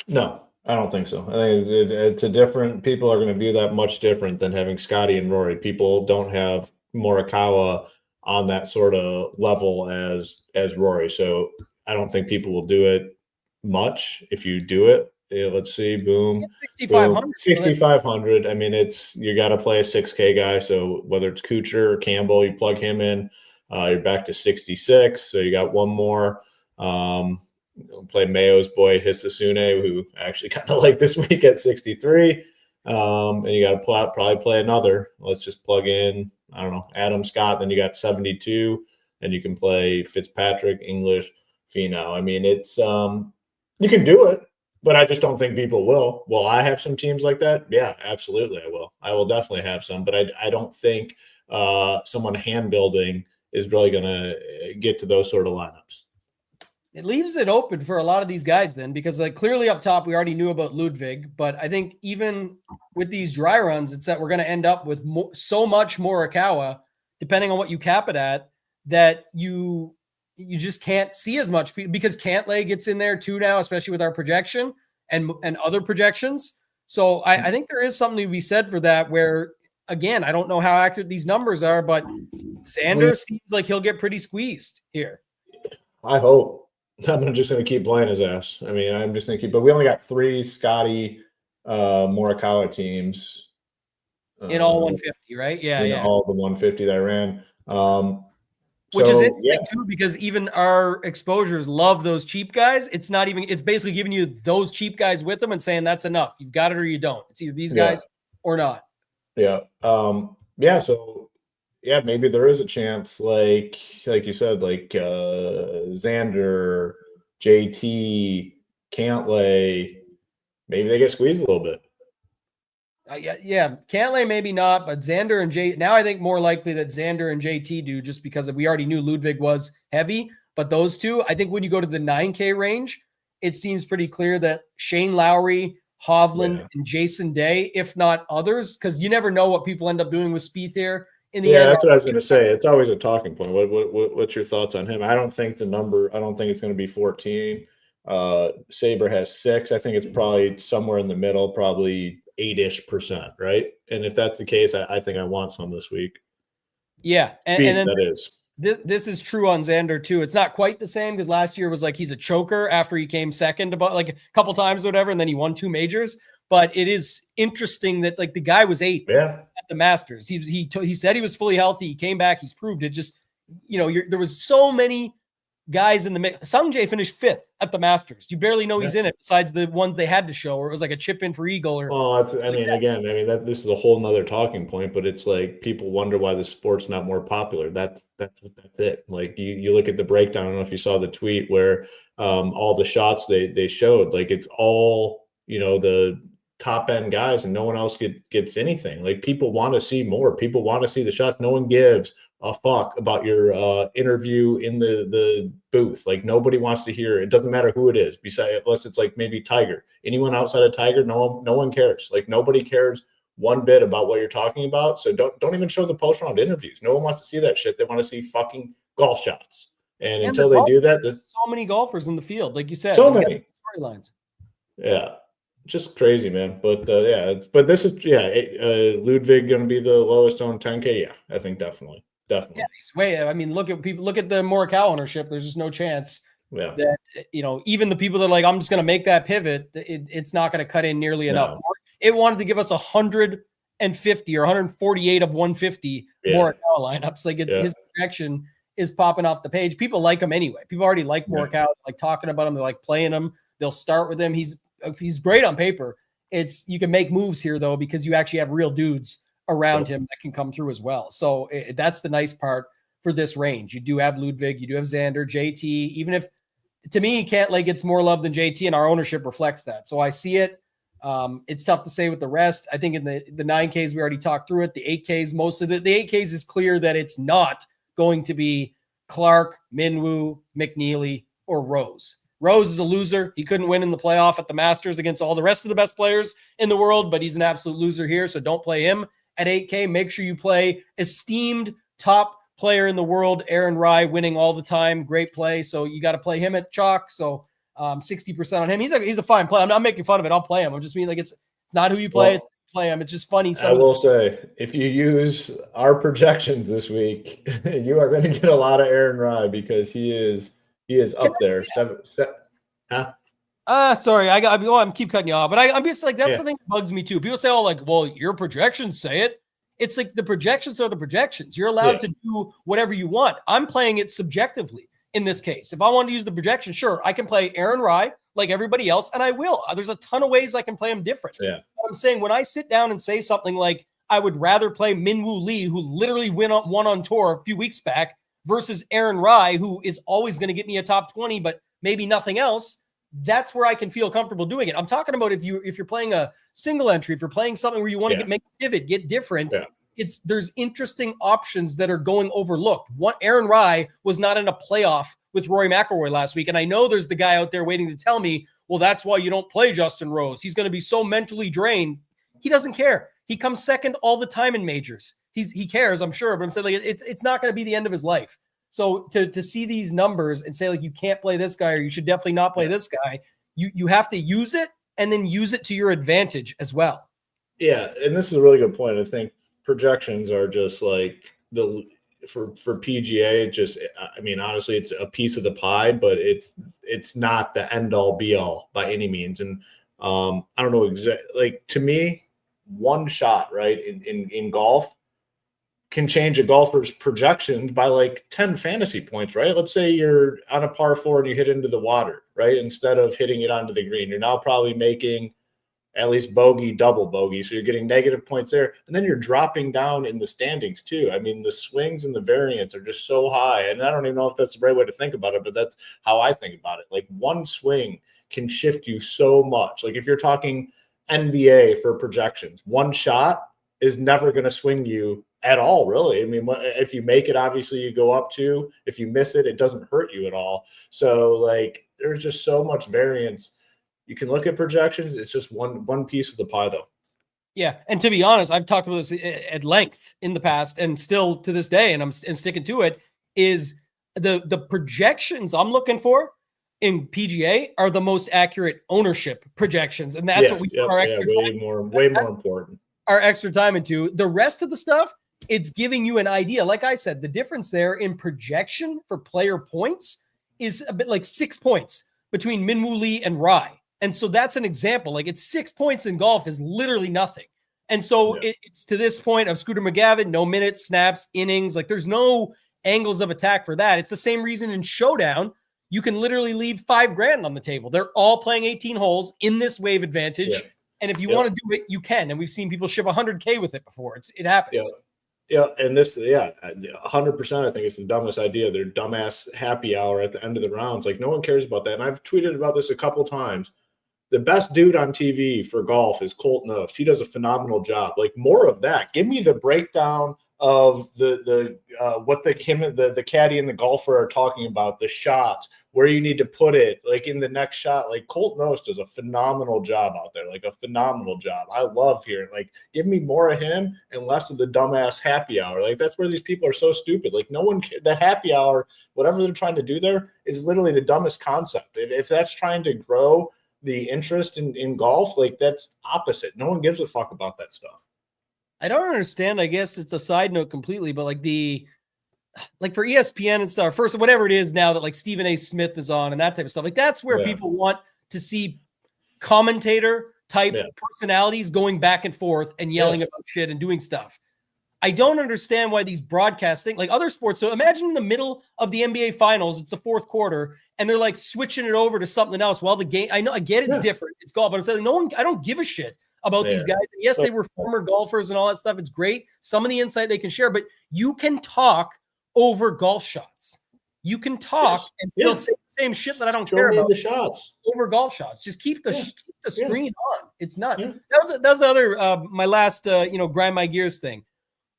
No, I don't think so. I think it's a different. People are going to view that much different than having Scotty and Rory. People don't have Morikawa on that sort of level as Rory. So I don't think people will do it much. If you do it, let's see, boom,
6,500.
6,500. I mean, you got to play a 6K guy. So whether it's Kuchar or Campbell, you plug him in, you're back to 66. So you got one more. Play Mayo's boy Hisasune, who I actually kind of like this week at 63. And you got to probably play another. Let's just plug in, I don't know, Adam Scott. Then you got 72, and you can play Fitzpatrick, English, Finau. I mean, it's you can do it, but I just don't think people will. Will I have some teams like that? Yeah, absolutely, I will. I will definitely have some, but I don't think someone hand building is really going to get to those sort of lineups.
It leaves it open for a lot of these guys then, because like clearly up top, we already knew about Ludwig, but I think even with these dry runs, it's that we're going to end up with so much Morikawa, depending on what you cap it at, that you just can't see as much, because Cantlay gets in there too now, especially with our projection and other projections. So I think there is something to be said for that, where again, I don't know how accurate these numbers are, but Xander seems like he'll get pretty squeezed here.
I hope. I'm just going to keep playing his ass. I mean, I'm just going to keep, but we only got 3 Scotty Morikawa teams.
In all 150, right? Yeah.
All the 150 that I ran.
Which is interesting too, because even our exposures love those cheap guys. It's basically giving you those cheap guys with them and saying that's enough. You've got it or you don't. It's either these guys or not.
Yeah. So yeah, maybe there is a chance, like you said, like Xander, JT, Cantlay, maybe they get squeezed a little bit.
Yeah. Cantlay maybe not, but Xander and JT. Now I think more likely that Xander and JT do, just because we already knew Ludwig was heavy. But those two, I think when you go to the 9K range, it seems pretty clear that Shane Lowry, Hovland, and Jason Day, if not others, because you never know what people end up doing with Spieth here. End,
that's what I was going to say. It's always a talking point. What's your thoughts on him? I don't think it's going to be 14. Saber has 6. I think it's probably somewhere in the middle, probably 8-ish%, right? And if that's the case, I think I want some this week.
Yeah, and then
that is.
This is true on Xander too. It's not quite the same, because last year was like he's a choker after he came second about like a couple times or whatever, and then he won 2 majors. But it is interesting that like the guy was 8th at the Masters. He said he was fully healthy. He came back. He's proved it. Just there was so many guys in the mix. Sungjae finished 5th at the Masters. You barely know he's in it, besides the ones they had to show, or it was like a chip in for eagle.
This is a whole nother talking point. But it's like people wonder why the sport's not more popular. That's it. Like you look at the breakdown. I don't know if you saw the tweet where all the shots they showed. Like it's all the top end guys, and no one else gets anything. Like people want to see more. People want to see the shots. No one gives a fuck about your interview in the booth. Like nobody wants to hear. It doesn't matter who it is, unless it's like maybe Tiger. Anyone outside of Tiger, no one cares. Like nobody cares one bit about what you're talking about. So don't even show the post round interviews. No one wants to see that shit. They want to see fucking golf shots. And until they do that, there's
so many golfers in the field, like you said.
So many
storylines.
Yeah. Just crazy, man. But this is Ludwig going to be the lowest on 10K. Yeah, I think definitely.
Yeah, he's way. I mean, look at the Morikawa ownership. There's just no chance that even the people that are like, I'm just going to make that pivot. It's not going to cut in nearly enough. It wanted to give us 150 or 148 of 150 Morikawa lineups. Like his projection is popping off the page. People like him anyway. People already like Morikawa, like talking about him. They like playing him. They'll start with him. He's great on paper. you can make moves here though, because you actually have real dudes around him that can come through as well. So that's the nice part for this range. You do have Ludwig, you do have Xander, JT, even if to me, Cantlay gets more love than JT, and our ownership reflects that. So I see it. It's tough to say with the rest. I think in the 9Ks, we already talked through it. The 8Ks, most of the 8Ks is clear that it's not going to be Clark, Minwoo, McNeely, or Rose. Rose is a loser. He couldn't win in the playoff at the Masters against all the rest of the best players in the world, but he's an absolute loser here, so don't play him at 8K. Make sure you play esteemed top player in the world, Aaron Rai, winning all the time. Great play. So you got to play him at chalk. So 60% on him. He's a fine play. I'm not making fun of it. I'll play him. I'm just mean like it's not who you play. It's play him. It's just funny.
I will say, if you use our projections this week, you are going to get a lot of Aaron Rai because he is up there.
Sorry, I'm keep cutting you off, but I'm just like, that's the thing that bugs me too. People say, oh, like, well, your projections say it. It's like the projections are the projections. You're allowed to do whatever you want. I'm playing it subjectively in this case. If I want to use the projection, sure, I can play Aaron Rai like everybody else, and I will. There's a ton of ways I can play him different. Yeah. But I'm saying when I sit down and say something like, I would rather play Minwoo Lee, who literally won on tour a few weeks back, versus Aaron Rai, who is always going to get me a top 20, but maybe nothing else. That's where I can feel comfortable doing it. I'm talking about if you're playing a single entry, if you're playing something where you want to make a pivot, get different. Yeah. There's interesting options that are going overlooked. Aaron Rai was not in a playoff with Rory McIlroy last week, and I know there's the guy out there waiting to tell me, well, that's why you don't play Justin Rose. He's going to be so mentally drained. He doesn't care. He comes second all the time in majors. He cares, I'm sure, but I'm saying like it's not going to be the end of his life. So to see these numbers and say like you can't play this guy or you should definitely not play this guy, you have to use it and then use it to your advantage as well.
Yeah, and this is a really good point. I think projections are just like for PGA. Just I mean, honestly, it's a piece of the pie, but it's not the end all be all by any means. And I don't know exactly. Like to me, one shot right in golf can change a golfer's projections by like 10 fantasy points, right? Let's say you're on a par 4 and you hit into the water, right? Instead of hitting it onto the green, you're now probably making at least bogey, double bogey. So you're getting negative points there. And then you're dropping down in the standings too. I mean, the swings and the variance are just so high. And I don't even know if that's the right way to think about it, but that's how I think about it. Like one swing can shift you so much. Like if you're talking NBA for projections, one shot is never going to swing you at all, really. I mean, if you make it, obviously you go up 2. If you miss it, it doesn't hurt you at all. So like, there's just so much variance. You can look at projections. It's just one piece of the pie, though.
Yeah, and to be honest, I've talked about this at length in the past, and still to this day, and I'm sticking to it. Is the projections I'm looking for in PGA are the most accurate ownership projections, and that's what we put our extra
way more important.
Our extra time into. The rest of the stuff, it's giving you an idea. Like I said, the difference there in projection for player points is a bit like 6 points between Minwoo Lee and Rai. And so that's an example. Like it's 6 points in golf is literally nothing. And so it's to this point of Scooter McGavin, no minutes, snaps, innings. Like there's no angles of attack for that. It's the same reason in Showdown, you can literally leave $5,000 on the table. They're all playing 18 holes in this wave advantage. Yeah. And if you want to do it, you can. And we've seen people ship 100K with it before. It happens.
Yeah. And this, 100%, I think it's the dumbest idea. Their dumbass happy hour at the end of the rounds. Like no one cares about that. And I've tweeted about this a couple times. The best dude on TV for golf is Colt Knost. He does a phenomenal job. Like more of that. Give me the breakdown of what the caddy and the golfer are talking about, the shots, where you need to put it, like in the next shot. Like Colt Knost does a phenomenal job out there, like a phenomenal job. I love hearing, like, give me more of him and less of the dumbass happy hour. Like that's where these people are so stupid. Like no one, the happy hour, whatever they're trying to do there is literally the dumbest concept. If that's trying to grow the interest in golf, like that's opposite. No one gives a fuck about that stuff.
I don't understand. I guess it's a side note completely, but like for ESPN and stuff, first, whatever it is now that like Stephen A. Smith is on and that type of stuff, like that's where people want to see commentator type personalities going back and forth and yelling about shit and doing stuff. I don't understand why these broadcasts think like other sports. So imagine in the middle of the NBA finals, it's the fourth quarter, and they're like switching it over to something else while the game, I get it's different. It's golf, but I'm saying I don't give a shit about these guys. And yes, they were former golfers and all that stuff. It's great. Some of the insight they can share, but you can talk over golf shots. You can talk and still say the same shit that I don't care about
the shots
over golf shots. Just keep the screen on. It's nuts. That was the other my last grind my gears thing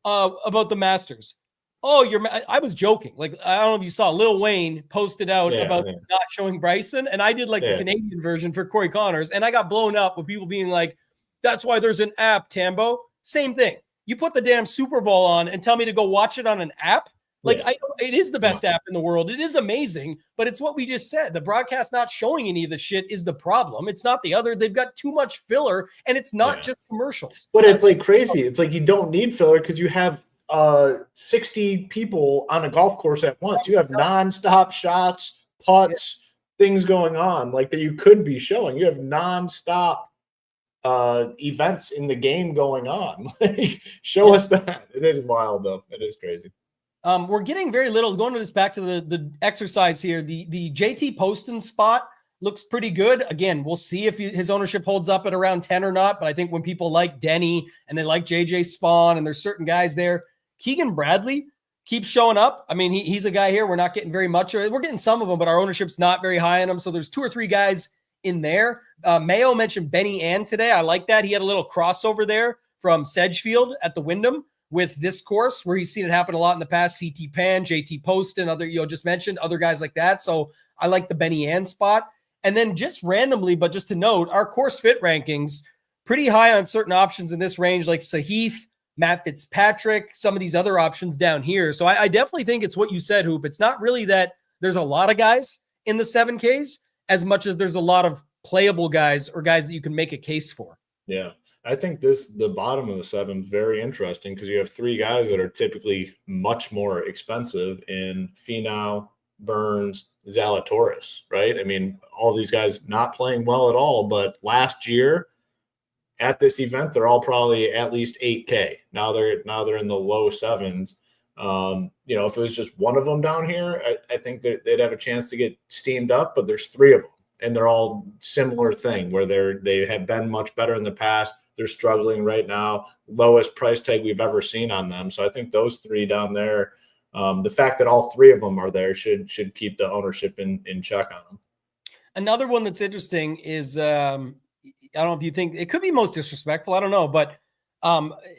about the Masters. I was joking. Like, I don't know if you saw Lil Wayne posted out about not showing Bryson, and I did like the Canadian version for Corey Connors, and I got blown up with people being like, "That's why there's an app, Tambo." Same thing. You put the damn Super Bowl on and tell me to go watch it on an app. Like, it is the best app in the world. It is amazing, but it's what we just said. The broadcast not showing any of the shit is the problem. It's not the other. They've got too much filler, and it's not just commercials.
But it's like crazy. It's like you don't need filler because you have 60 people on a golf course at once. You have nonstop shots, putts, things going on like that you could be showing. You have nonstop events in the game going on. Like, show us that. It is wild, though. It is crazy.
We're getting very little. Going to this back to the exercise here. The JT Poston spot looks pretty good. Again, we'll see if his ownership holds up at around 10 or not. But I think when people like Denny and they like JJ Spawn and there's certain guys there, Keegan Bradley keeps showing up. I mean, he's a guy here. We're not getting very much. We're getting some of them, but our ownership's not very high on him. So there's 2 or 3 guys in there. Mayo mentioned Benny Ann today. I like that. He had a little crossover there from Sedgefield at the Wyndham with this course where he's seen it happen a lot in the past. CT Pan, JT Poston, other, just mentioned other guys like that. So I like the Benny Ann spot. And then just randomly, but just to note, our course fit rankings pretty high on certain options in this range, like Sahith, Matt Fitzpatrick, some of these other options down here. So I definitely think it's what you said, Hoop. It's not really that there's a lot of guys in the 7Ks as much as there's a lot of playable guys or guys that you can make a case for.
Yeah. I think the bottom of the 7 is very interesting because you have 3 guys that are typically much more expensive in Finau, Burns, Zalatoris, right? I mean, all these guys not playing well at all, but last year at this event, they're all probably at least 8K. Now they're in the low 7s. If it was just one of them down here, I think that they'd have a chance to get steamed up, but there's 3 of them, and they're all similar thing where they have been much better in the past. They're struggling right now, lowest price tag we've ever seen on them. So I think those 3 down there, the fact that all 3 of them are there should keep the ownership in check on them.
Another one that's interesting is, I don't know if you think it could be most disrespectful. I don't know, but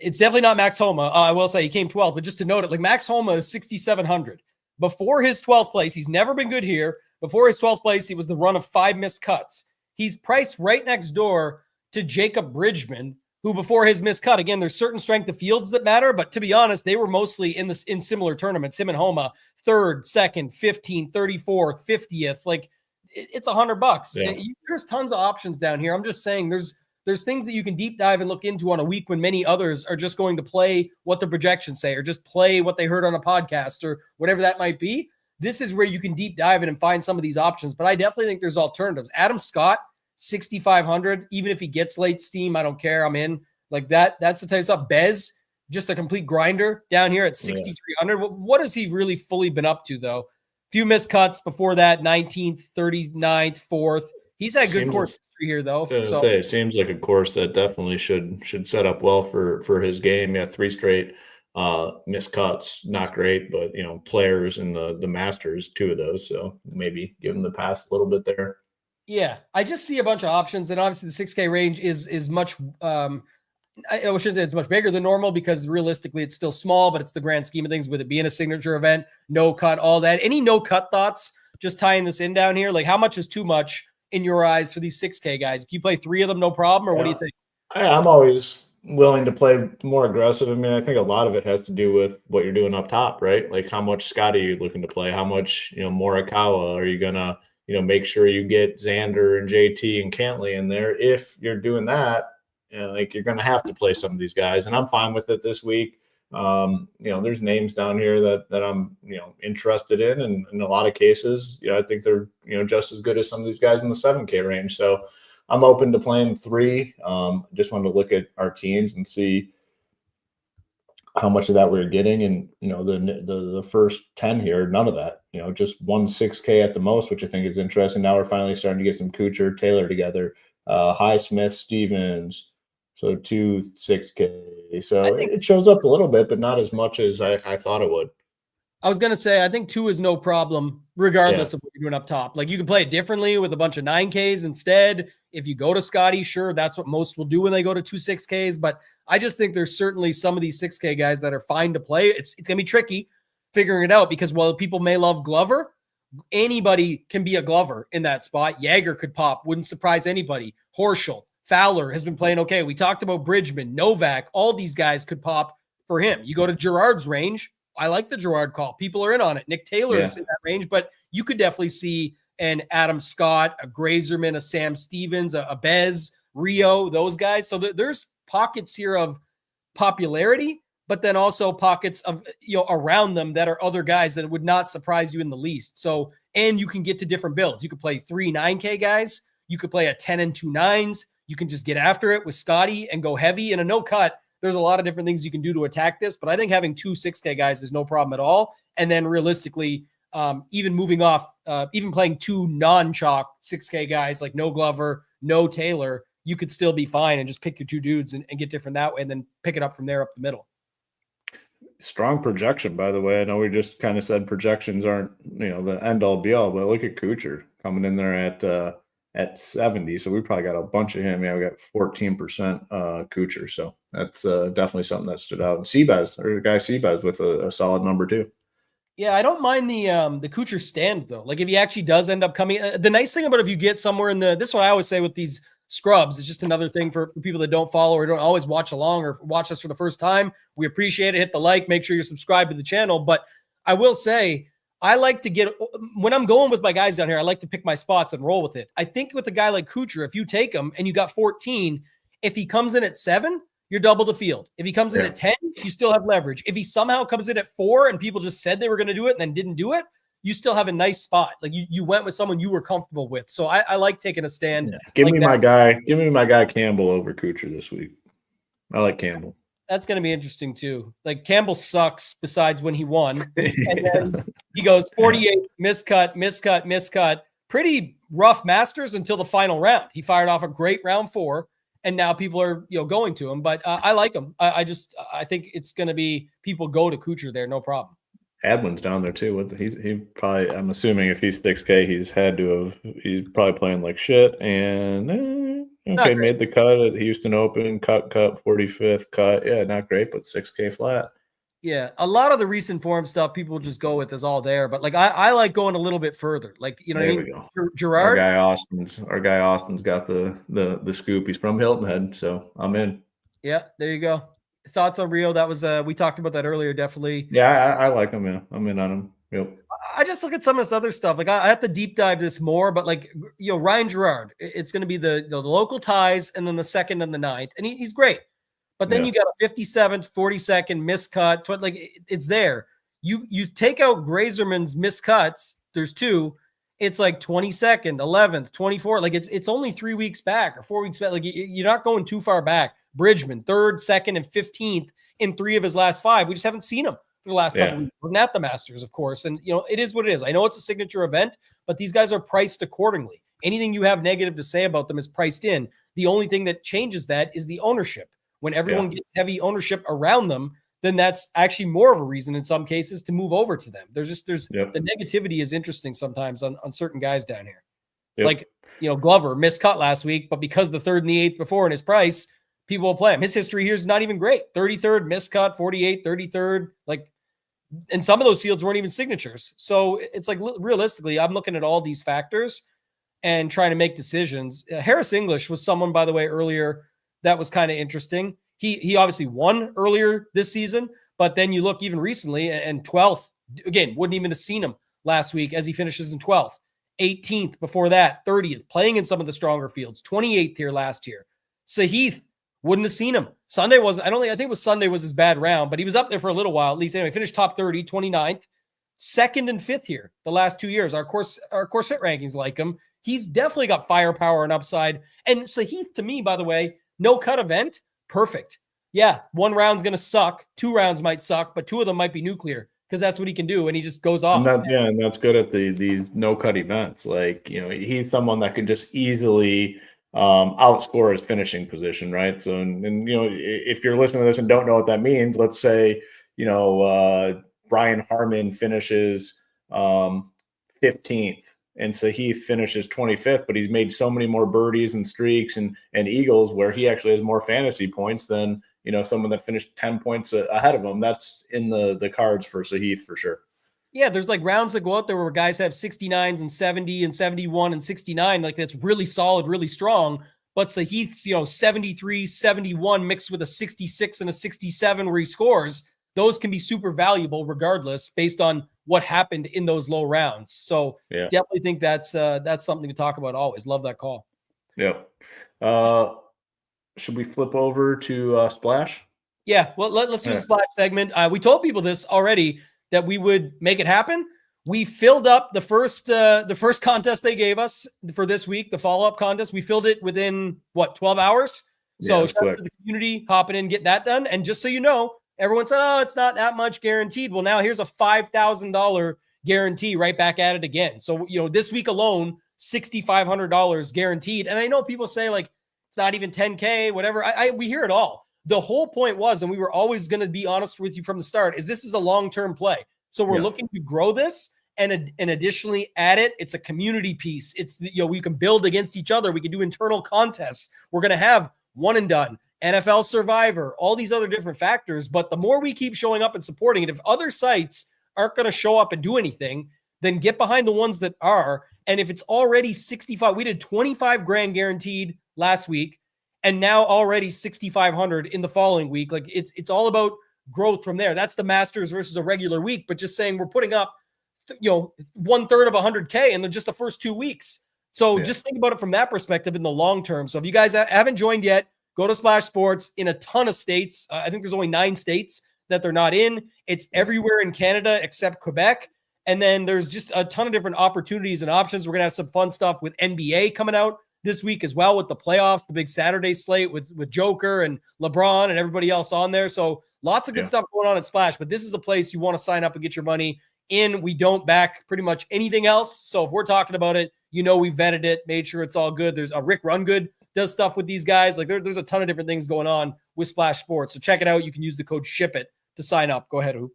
it's definitely not Max Homa. I will say he came 12th, but just to note it, like Max Homa is 6,700. Before his 12th place, he's never been good here. Before his 12th place, he was the run of 5 missed cuts. He's priced right next door to Jacob Bridgman, who before his missed cut, again, there's certain strength of fields that matter, but to be honest, they were mostly in similar tournaments. Him and Homa, 3rd, 2nd, 15th, 34th, 50th. Like, it's $100. Yeah. There's tons of options down here. I'm just saying there's things that you can deep dive and look into on a week when many others are just going to play what the projections say or just play what they heard on a podcast or whatever that might be. This is where you can deep dive in and find some of these options. But I definitely think there's alternatives. Adam Scott, 6,500. Even if he gets late steam, I don't care. I'm in. Like that. That's the type of stuff. Bez, just a complete grinder down here at 6,300. Yeah. What has he really fully been up to, though? Few missed cuts before that, 19th, 39th, 4th. He's had good course history here, though.
It seems like a course that definitely should set up well for his game. Yeah, 3 straight missed cuts, not great, but players in the Masters, 2 of those. So maybe give him the pass a little bit there.
Yeah, I just see a bunch of options, and obviously the 6K range is much. I shouldn't say it's much bigger than normal because realistically it's still small, but it's the grand scheme of things with it being a signature event, no cut, all that. Any no cut thoughts? Just tying this in down here, like how much is too much in your eyes for these 6K guys? Can you play 3 of them, no problem, or what do you think?
I'm always willing to play more aggressive. I mean, I think a lot of it has to do with what you're doing up top, right? Like how much Scotty are you looking to play? How much Morikawa are you gonna make sure you get Xander and JT and Cantley in there? If you're doing that, you're going to have to play some of these guys, and I'm fine with it this week. There's names down here that I'm, interested in, and in a lot of cases, I think they're, just as good as some of these guys in the 7K range. So I'm open to playing 3. Just wanted to look at our teams and see how much of that we were getting. And, the first 10 here, none of that, just 1 6K at the most, which I think is interesting. Now we're finally starting to get some Kuchar, Taylor together, Highsmith, Stevens. So 2 6K. So it shows up a little bit, but not as much as I thought it would.
I was going to say, I think 2 is no problem, regardless of what you're doing up top. Like, you can play it differently with a bunch of 9Ks instead. If you go to Scotty, sure, that's what most will do when they go to 2 6Ks. But I just think there's certainly some of these 6K guys that are fine to play. It's going to be tricky figuring it out because while people may love Glover, anybody can be a Glover in that spot. Jaeger could pop. Wouldn't surprise anybody. Horschel, Fowler has been playing okay. We talked about Bridgman, Novak. All these guys could pop for him. You go to Gerard's range. I like the Gerard call. People are in on it. Nick Taylor is in that range, but you could definitely see an Adam Scott, a Grazerman, a Sam Stevens, a Bez, Rio, those guys. So there's pockets here of popularity, but then also pockets of, around them that are other guys that would not surprise you in the least. So, and you can get to different builds. You could play 3 9K guys. You could play a 10 and 2 9s. You can just get after it with Scotty and go heavy in a no cut. There's a lot of different things you can do to attack this, but I think having 2 6K guys is no problem at all. And then realistically, even moving off, even playing 2 non-chalk 6K guys like no Glover, no Taylor, you could still be fine and just pick your 2 dudes and get different that way and then pick it up from there up the middle.
Strong projection, by the way. I know we just kind of said projections aren't, the end all be all, but look at Kuchar coming in there at 70. So we probably got a bunch of him. Yeah, we got 14% Kuchar. So that's definitely something that stood out. Seabass, or guy Seabass with a solid number too.
Yeah, I don't mind the Kuchar stand though. Like if he actually does end up coming, the nice thing about if you get somewhere in this is what I always say with these scrubs, it's just another thing for people that don't follow or don't always watch along or watch us for the first time. We appreciate it. Hit the like, make sure you're subscribed to the channel. But I will say, I like to get, when I'm going with my guys down here, I like to pick my spots and roll with it. I think with a guy like Kuchar, if you take him and you got 14, if he comes in at 7, you're double the field. If he comes in at 10, you still have leverage. If he somehow comes in at 4 and people just said they were going to do it and then didn't do it, you still have a nice spot. Like you went with someone you were comfortable with. So I like taking a stand.
Yeah. Give me my guy Campbell over Kuchar this week. I like Campbell.
That's going to be interesting too. Like Campbell sucks besides when he won. And then he goes 48, miscut. Pretty rough Masters until the final round. He fired off a great round 4 and now people are, going to him, but I like him. I think it's going to be people go to Kuchar there. No problem.
Hadwin's down there too. He probably, I'm assuming if he's 6K, he's probably playing like shit and made the cut at Houston Open, cut 45th cut. Yeah, not great, but 6K flat.
Yeah, a lot of the recent form stuff people just go with is all there, but like I like going a little bit further. Like what I mean? Gerard,
our guy Austin's got the scoop. He's from Hilton Head, so I'm in.
Yeah, there you go. Thoughts on Rio? That was we talked about that earlier. Definitely.
Yeah, I like him. Yeah, I'm in on him. Yep.
I just look at some of this other stuff. Like I have to deep dive this more, but like Ryan Gerard, it's going to be the local ties and then the 2nd and the 9th, and he's great. But then you got a 57th, 42nd miscut. Like it's there. You take out Grazerman's miscuts. There's 2. It's like 22nd, 11th, 24th. Like it's only 3 weeks back or 4 weeks back. Like you're not going too far back. Bridgman, 3rd, 2nd, and 15th in 3 of his last 5. We just haven't seen him for the last couple of weeks. Wasn't at the Masters, of course. And, it is what it is. I know it's a signature event, but these guys are priced accordingly. Anything you have negative to say about them is priced in. The only thing that changes that is the ownership. When everyone gets heavy ownership around them, then that's actually more of a reason in some cases to move over to them. The negativity is interesting sometimes on certain guys down here. Yep. Like, Glover miscut last week, but because the 3rd and the 8th before in his price, people will play him. His history here is not even great. 33rd miscut, 48th, 33rd. Like, and some of those fields weren't even signatures. So it's like realistically, I'm looking at all these factors and trying to make decisions. Harris English was someone, by the way, earlier that was kind of interesting. He obviously won earlier this season, but then you look even recently and 12th, again, wouldn't even have seen him last week as he finishes in 12th, 18th before that, 30th, playing in some of the stronger fields, 28th here last year. Sahith, wouldn't have seen him. Sunday wasn't, I think it was Sunday was his bad round, but he was up there for a little while, at least anyway, finished top 30, 29th, 2nd and 5th here the last 2 years. Our course fit rankings like him. He's definitely got firepower and upside. And Sahith, to me, by the way, no cut event, perfect. yeah, one round's going to suck. 2 rounds might suck, but 2 of them might be nuclear because that's what he can do. And he just goes off.
And that's good at these no-cut events. Like, he's someone that can just easily outscore his finishing position, right? So, and if you're listening to this and don't know what that means, let's say, Brian Harmon finishes 15th. And so he finishes 25th, but he's made so many more birdies and streaks and eagles where he actually has more fantasy points than, someone that finished 10 points ahead of him. That's in the cards for Sahith for sure.
Yeah, there's like rounds that go out there where guys have 69s and 70 and 71 and 69. Like that's really solid, really strong. But Sahith's, 73, 71 mixed with a 66 and a 67 where he scores. Those can be super valuable regardless based on what happened in those low rounds. So definitely think that's something to talk about always. Love that call.
Yep. Should we flip over to Splash?
Yeah, well, let's do a Splash segment. We told people this already that we would make it happen. We filled up the first contest they gave us for this week, the follow-up contest. We filled it within 12 hours. So shout out to the community hopping in, getting that done. And just so you know, everyone said, oh, it's not that much guaranteed. Well, now here's a $5,000 guarantee right back at it again. So, this week alone, $6,500 guaranteed. And I know people say like, it's not even 10K, whatever. We hear it all. The whole point was, and we were always going to be honest with you from the start, is this is a long-term play. So we're looking to grow this and additionally add it. It's a community piece. It's, we can build against each other. We can do internal contests. We're going to have one and done, NFL Survivor, all these other different factors. But the more we keep showing up and supporting it, if other sites aren't going to show up and do anything, then get behind the ones that are. And if it's already 65, we did 25 grand guaranteed last week, and now already 6,500 in the following week. Like it's all about growth from there. That's the Masters versus a regular week, but just saying we're putting up, 1/3 of 100K in just the first 2 weeks. So just think about it from that perspective in the long term. So if you guys haven't joined yet, go to Splash Sports in a ton of states. I think there's only 9 states that they're not in. It's everywhere in Canada except Quebec. And then there's just a ton of different opportunities and options. We're going to have some fun stuff with NBA coming out this week as well with the playoffs, the big Saturday slate with Joker and LeBron and everybody else on there. So lots of good stuff going on at Splash, but this is a place you want to sign up and get your money in. We don't back pretty much anything else. So if we're talking about it, we vetted it, made sure it's all good. There's a Rick Rungood does stuff with these guys. Like there's a ton of different things going on with Splash Sports. So check it out. You can use the code SHIPIT to sign up. Go ahead, Hoop.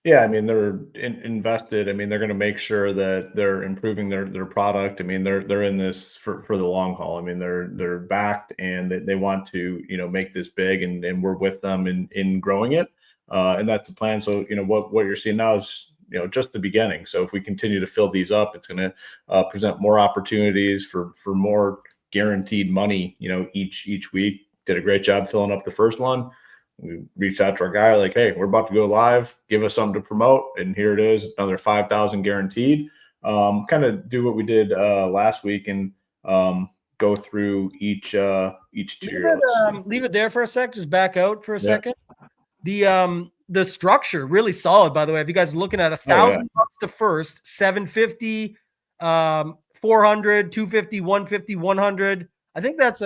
Yeah, I mean, they're invested. I mean, they're going to make sure that they're improving their product. I mean, they're in this for the long haul. I mean, they're backed and they want to, make this big, and we're with them in growing it. And that's the plan. So, what you're seeing now is, just the beginning. So if we continue to fill these up, it's going to present more opportunities for more guaranteed money, each week. Did a great job filling up the first one. We reached out to our guy like, hey, we're about to go live. Give us something to promote. And here it is, another 5,000 guaranteed. Kind of do what we did last week and go through each tier.
Leave it there for a sec. Just back out for a second. The structure really solid, by the way. If you guys are looking at $1,000 to first, $750, 400, 250, 150, 100. I think that's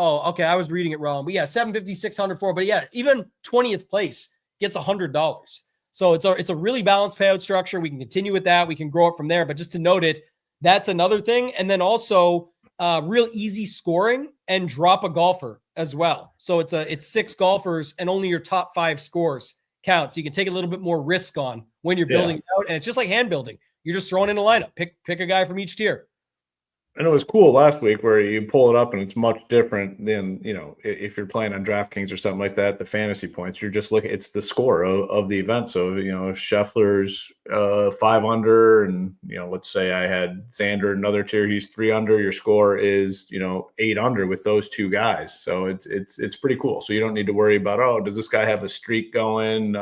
Oh, okay. I was reading it wrong, but yeah, 750, 604. But yeah, even 20th place gets $100. So it's a really balanced payout structure. We can continue with that. We can grow it from there. But just to note it, that's another thing. And then also real easy scoring and drop a golfer as well. So it's 6 golfers and only your top 5 scores count. So you can take a little bit more risk on when you're building it out. And it's just like hand building. You're just throwing in a lineup. Pick a guy from each tier.
And it was cool last week where you pull it up and it's much different than, if you're playing on DraftKings or something like that, the fantasy points, you're just looking, it's the score of the event. So, if Scheffler's 5 under and, let's say I had Xander, another tier, he's 3 under, your score is, 8 under with those 2 guys. So it's pretty cool. So you don't need to worry about, oh, does this guy have a streak going?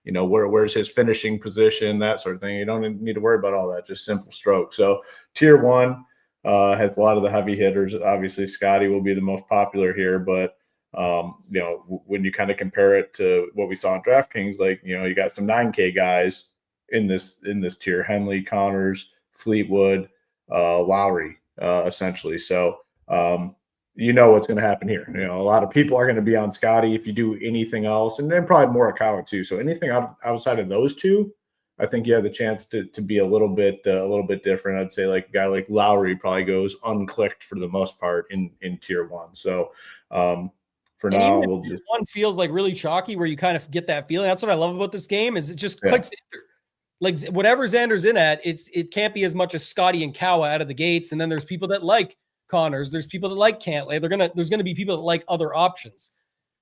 Where's his finishing position, that sort of thing. You don't need to worry about all that, just simple stroke. So tier 1, has a lot of the heavy hitters. Obviously, Scotty will be the most popular here, but when you kind of compare it to what we saw in DraftKings, like you got some 9K guys in this tier: Henley, Connors, Fleetwood, Lowry, essentially. So you know what's going to happen here. You know, a lot of people are going to be on Scotty if you do anything else, and then probably Morikawa too. So anything outside of those two, I think you have the chance to be a little bit different. I'd say like a guy like Lowry probably goes unclicked for the most part in tier 1. So for now, we'll just
one feels like really chalky where you kind of get that feeling. That's what I love about this game is it just clicks enter. Like whatever Xander's in at, it can't be as much as Scotty and Kawa out of the gates. And then there's people that like Connors. There's people that like Cantlay. There's gonna be people that like other options.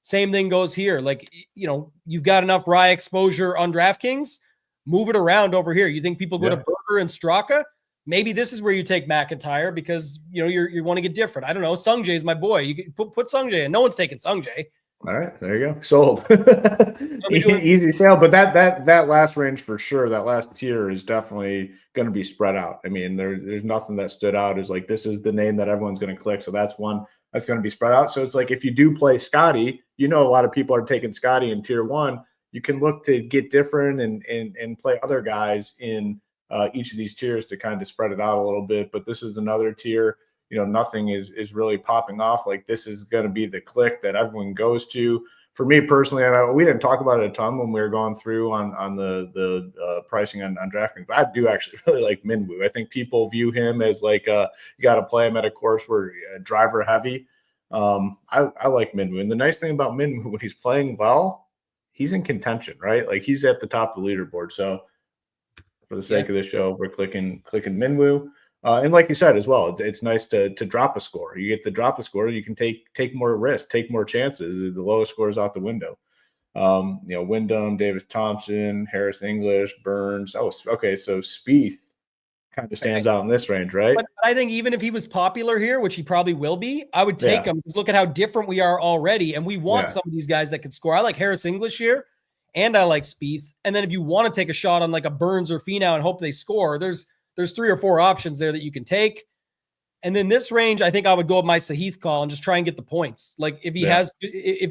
Same thing goes here. Like, you know, you've got enough Rye exposure on DraftKings. Move it around over here. You think people go to Berger and Straka? Maybe this is where you take McIntyre because, you know, you want to get different. I don't know. Sungjae is my boy. You can put Sungjae in. No one's taking Sungjae.
All right, there you go. Sold. Easy sale. But that last range for sure, that last tier is definitely going to be spread out. I mean, there's nothing that stood out as like this is the name that everyone's going to click. So that's one that's going to be spread out. So it's like if you do play Scotty, you know, a lot of people are taking Scotty in tier 1. You can look to get different and play other guys in each of these tiers to kind of spread it out a little bit. But this is another tier, you know, nothing is really popping off. Like this is going to be the click that everyone goes to. For me personally, we didn't talk about it a ton when we were going through on the pricing on DraftKings, but I do actually really like Minwoo. I think people view him as like you got to play him at a course where driver heavy. I like Minwoo. And the nice thing about Minwoo, when he's playing well, he's in contention, right? Like he's at the top of the leaderboard. So for the sake of the show, we're clicking Minwoo. And like you said as well, it's nice to drop a score. You get to drop a score, you can take more risks, take more chances. The lowest score is out the window. You know, Wyndham, Davis Thompson, Harris English, Burns. Oh, okay. So Spieth kind of stands out in this range, right?
But I think even if he was popular here, which he probably will be, I would take him. Look at how different we are already. And we want some of these guys that could score. I like Harris English here, and I like Spieth. And then if you want to take a shot on like a Burns or Finau and hope they score, there's 3 or 4 options there that you can take. And then this range, I think I would go with my Sahith call and just try and get the points. Like if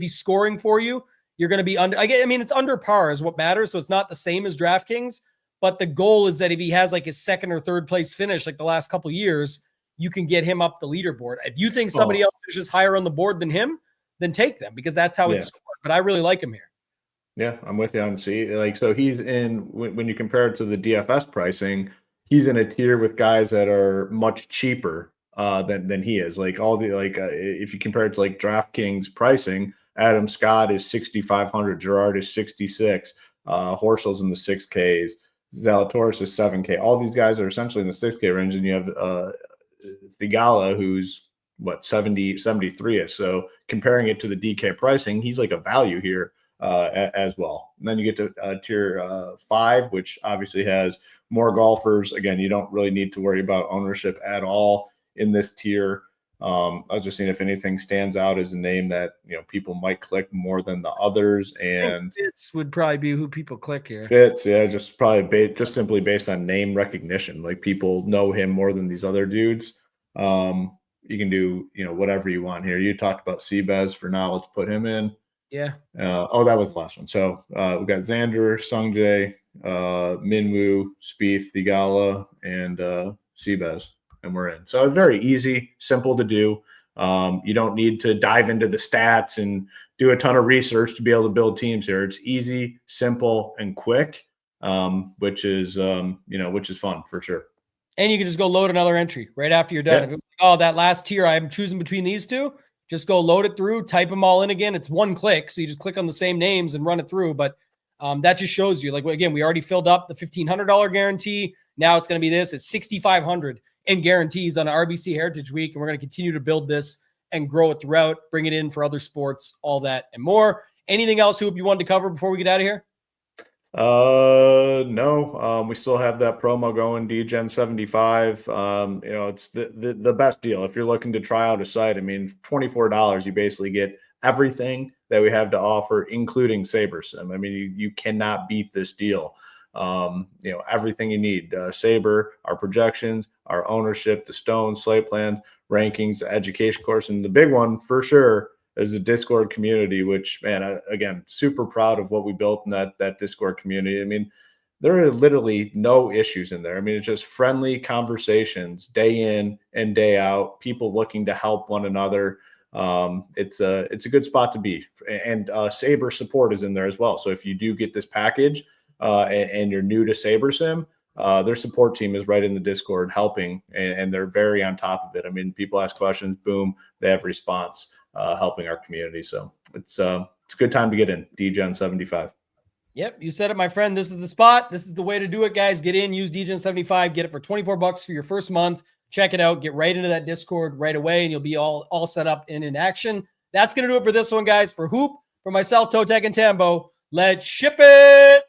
he's scoring for you, you're going to be under. I mean, it's under par is what matters. So it's not the same as DraftKings. But the goal is that if he has like his 2nd or 3rd place finish, like the last couple of years, you can get him up the leaderboard. If you think somebody else is just higher on the board than him, then take them because that's how it's scored. But I really like him here.
Yeah, I'm with you on C. Like, so he's in, when you compare it to the DFS pricing, he's in a tier with guys that are much cheaper than he is. Like all the, if you compare it to like DraftKings pricing, Adam Scott is 6,500, Gerard is 66, Horschel's in the 6Ks. Zalatoris is 7K. All these guys are essentially in the 6K range, and you have Thigala, who's what 73 is. So comparing it to the DK pricing, he's like a value here as well. And then you get to tier 5, which obviously has more golfers. Again, you don't really need to worry about ownership at all in this tier. I was just seeing if anything stands out as a name that, you know, people might click more than the others. And
Fitz would probably be who people click here.
Fitz, yeah, just probably just simply based on name recognition. Like people know him more than these other dudes. You can do, you know, whatever you want here. You talked about Seabez for now. Let's put him in.
Yeah.
That was the last one. So we've got Xander, Sungjae, Minwoo, Spieth, Thigala, and Seabez. And we're in. So very easy, simple to do. You don't need to dive into the stats and do a ton of research to be able to build teams here. It's easy, simple, and quick, which is fun for sure.
And you can just go load another entry right after you're done. If it was like, that last tier, I'm choosing between these two. Just go load it through, type them all in again. It's one click, so you just click on the same names and run it through. But that just shows you, like, again, we already filled up the $1,500 guarantee. Now it's going to be this. It's $6,500 in guarantees on RBC Heritage Week, and we're going to continue to build this and grow it throughout, bring it in for other sports, all that and more. Anything else, Hoop, you wanted to cover before we get out of here?
No. We still have that promo going, DGen 75. It's the best deal. If you're looking to try out a site, I mean, $24, you basically get everything that we have to offer, including SaberSim. I mean, you cannot beat this deal. Everything you need, Saber, our projections, our ownership, the Stone, Slate Plan, rankings, education course, and the big one for sure is the Discord community, which, man, again, super proud of what we built in that Discord community. I mean, there are literally no issues in there. I mean, it's just friendly conversations day in and day out, people looking to help one another. it's a good spot to be. And Sabre support is in there as well. So if you do get this package and you're new to Sabre Sim, their support team is right in the Discord helping, and they're very on top of it. I mean, people ask questions, boom, they have response, helping our community. So it's a good time to get in. DGen75.
Yep, you said it, my friend. This is the spot. This is the way to do it, guys. Get in, use DGen75, get it for $24 for your first month. Check it out. Get right into that Discord right away, and you'll be all set up and in action. That's going to do it for this one, guys. For Hoop, for myself, ToeTagginTambo, let's ship it.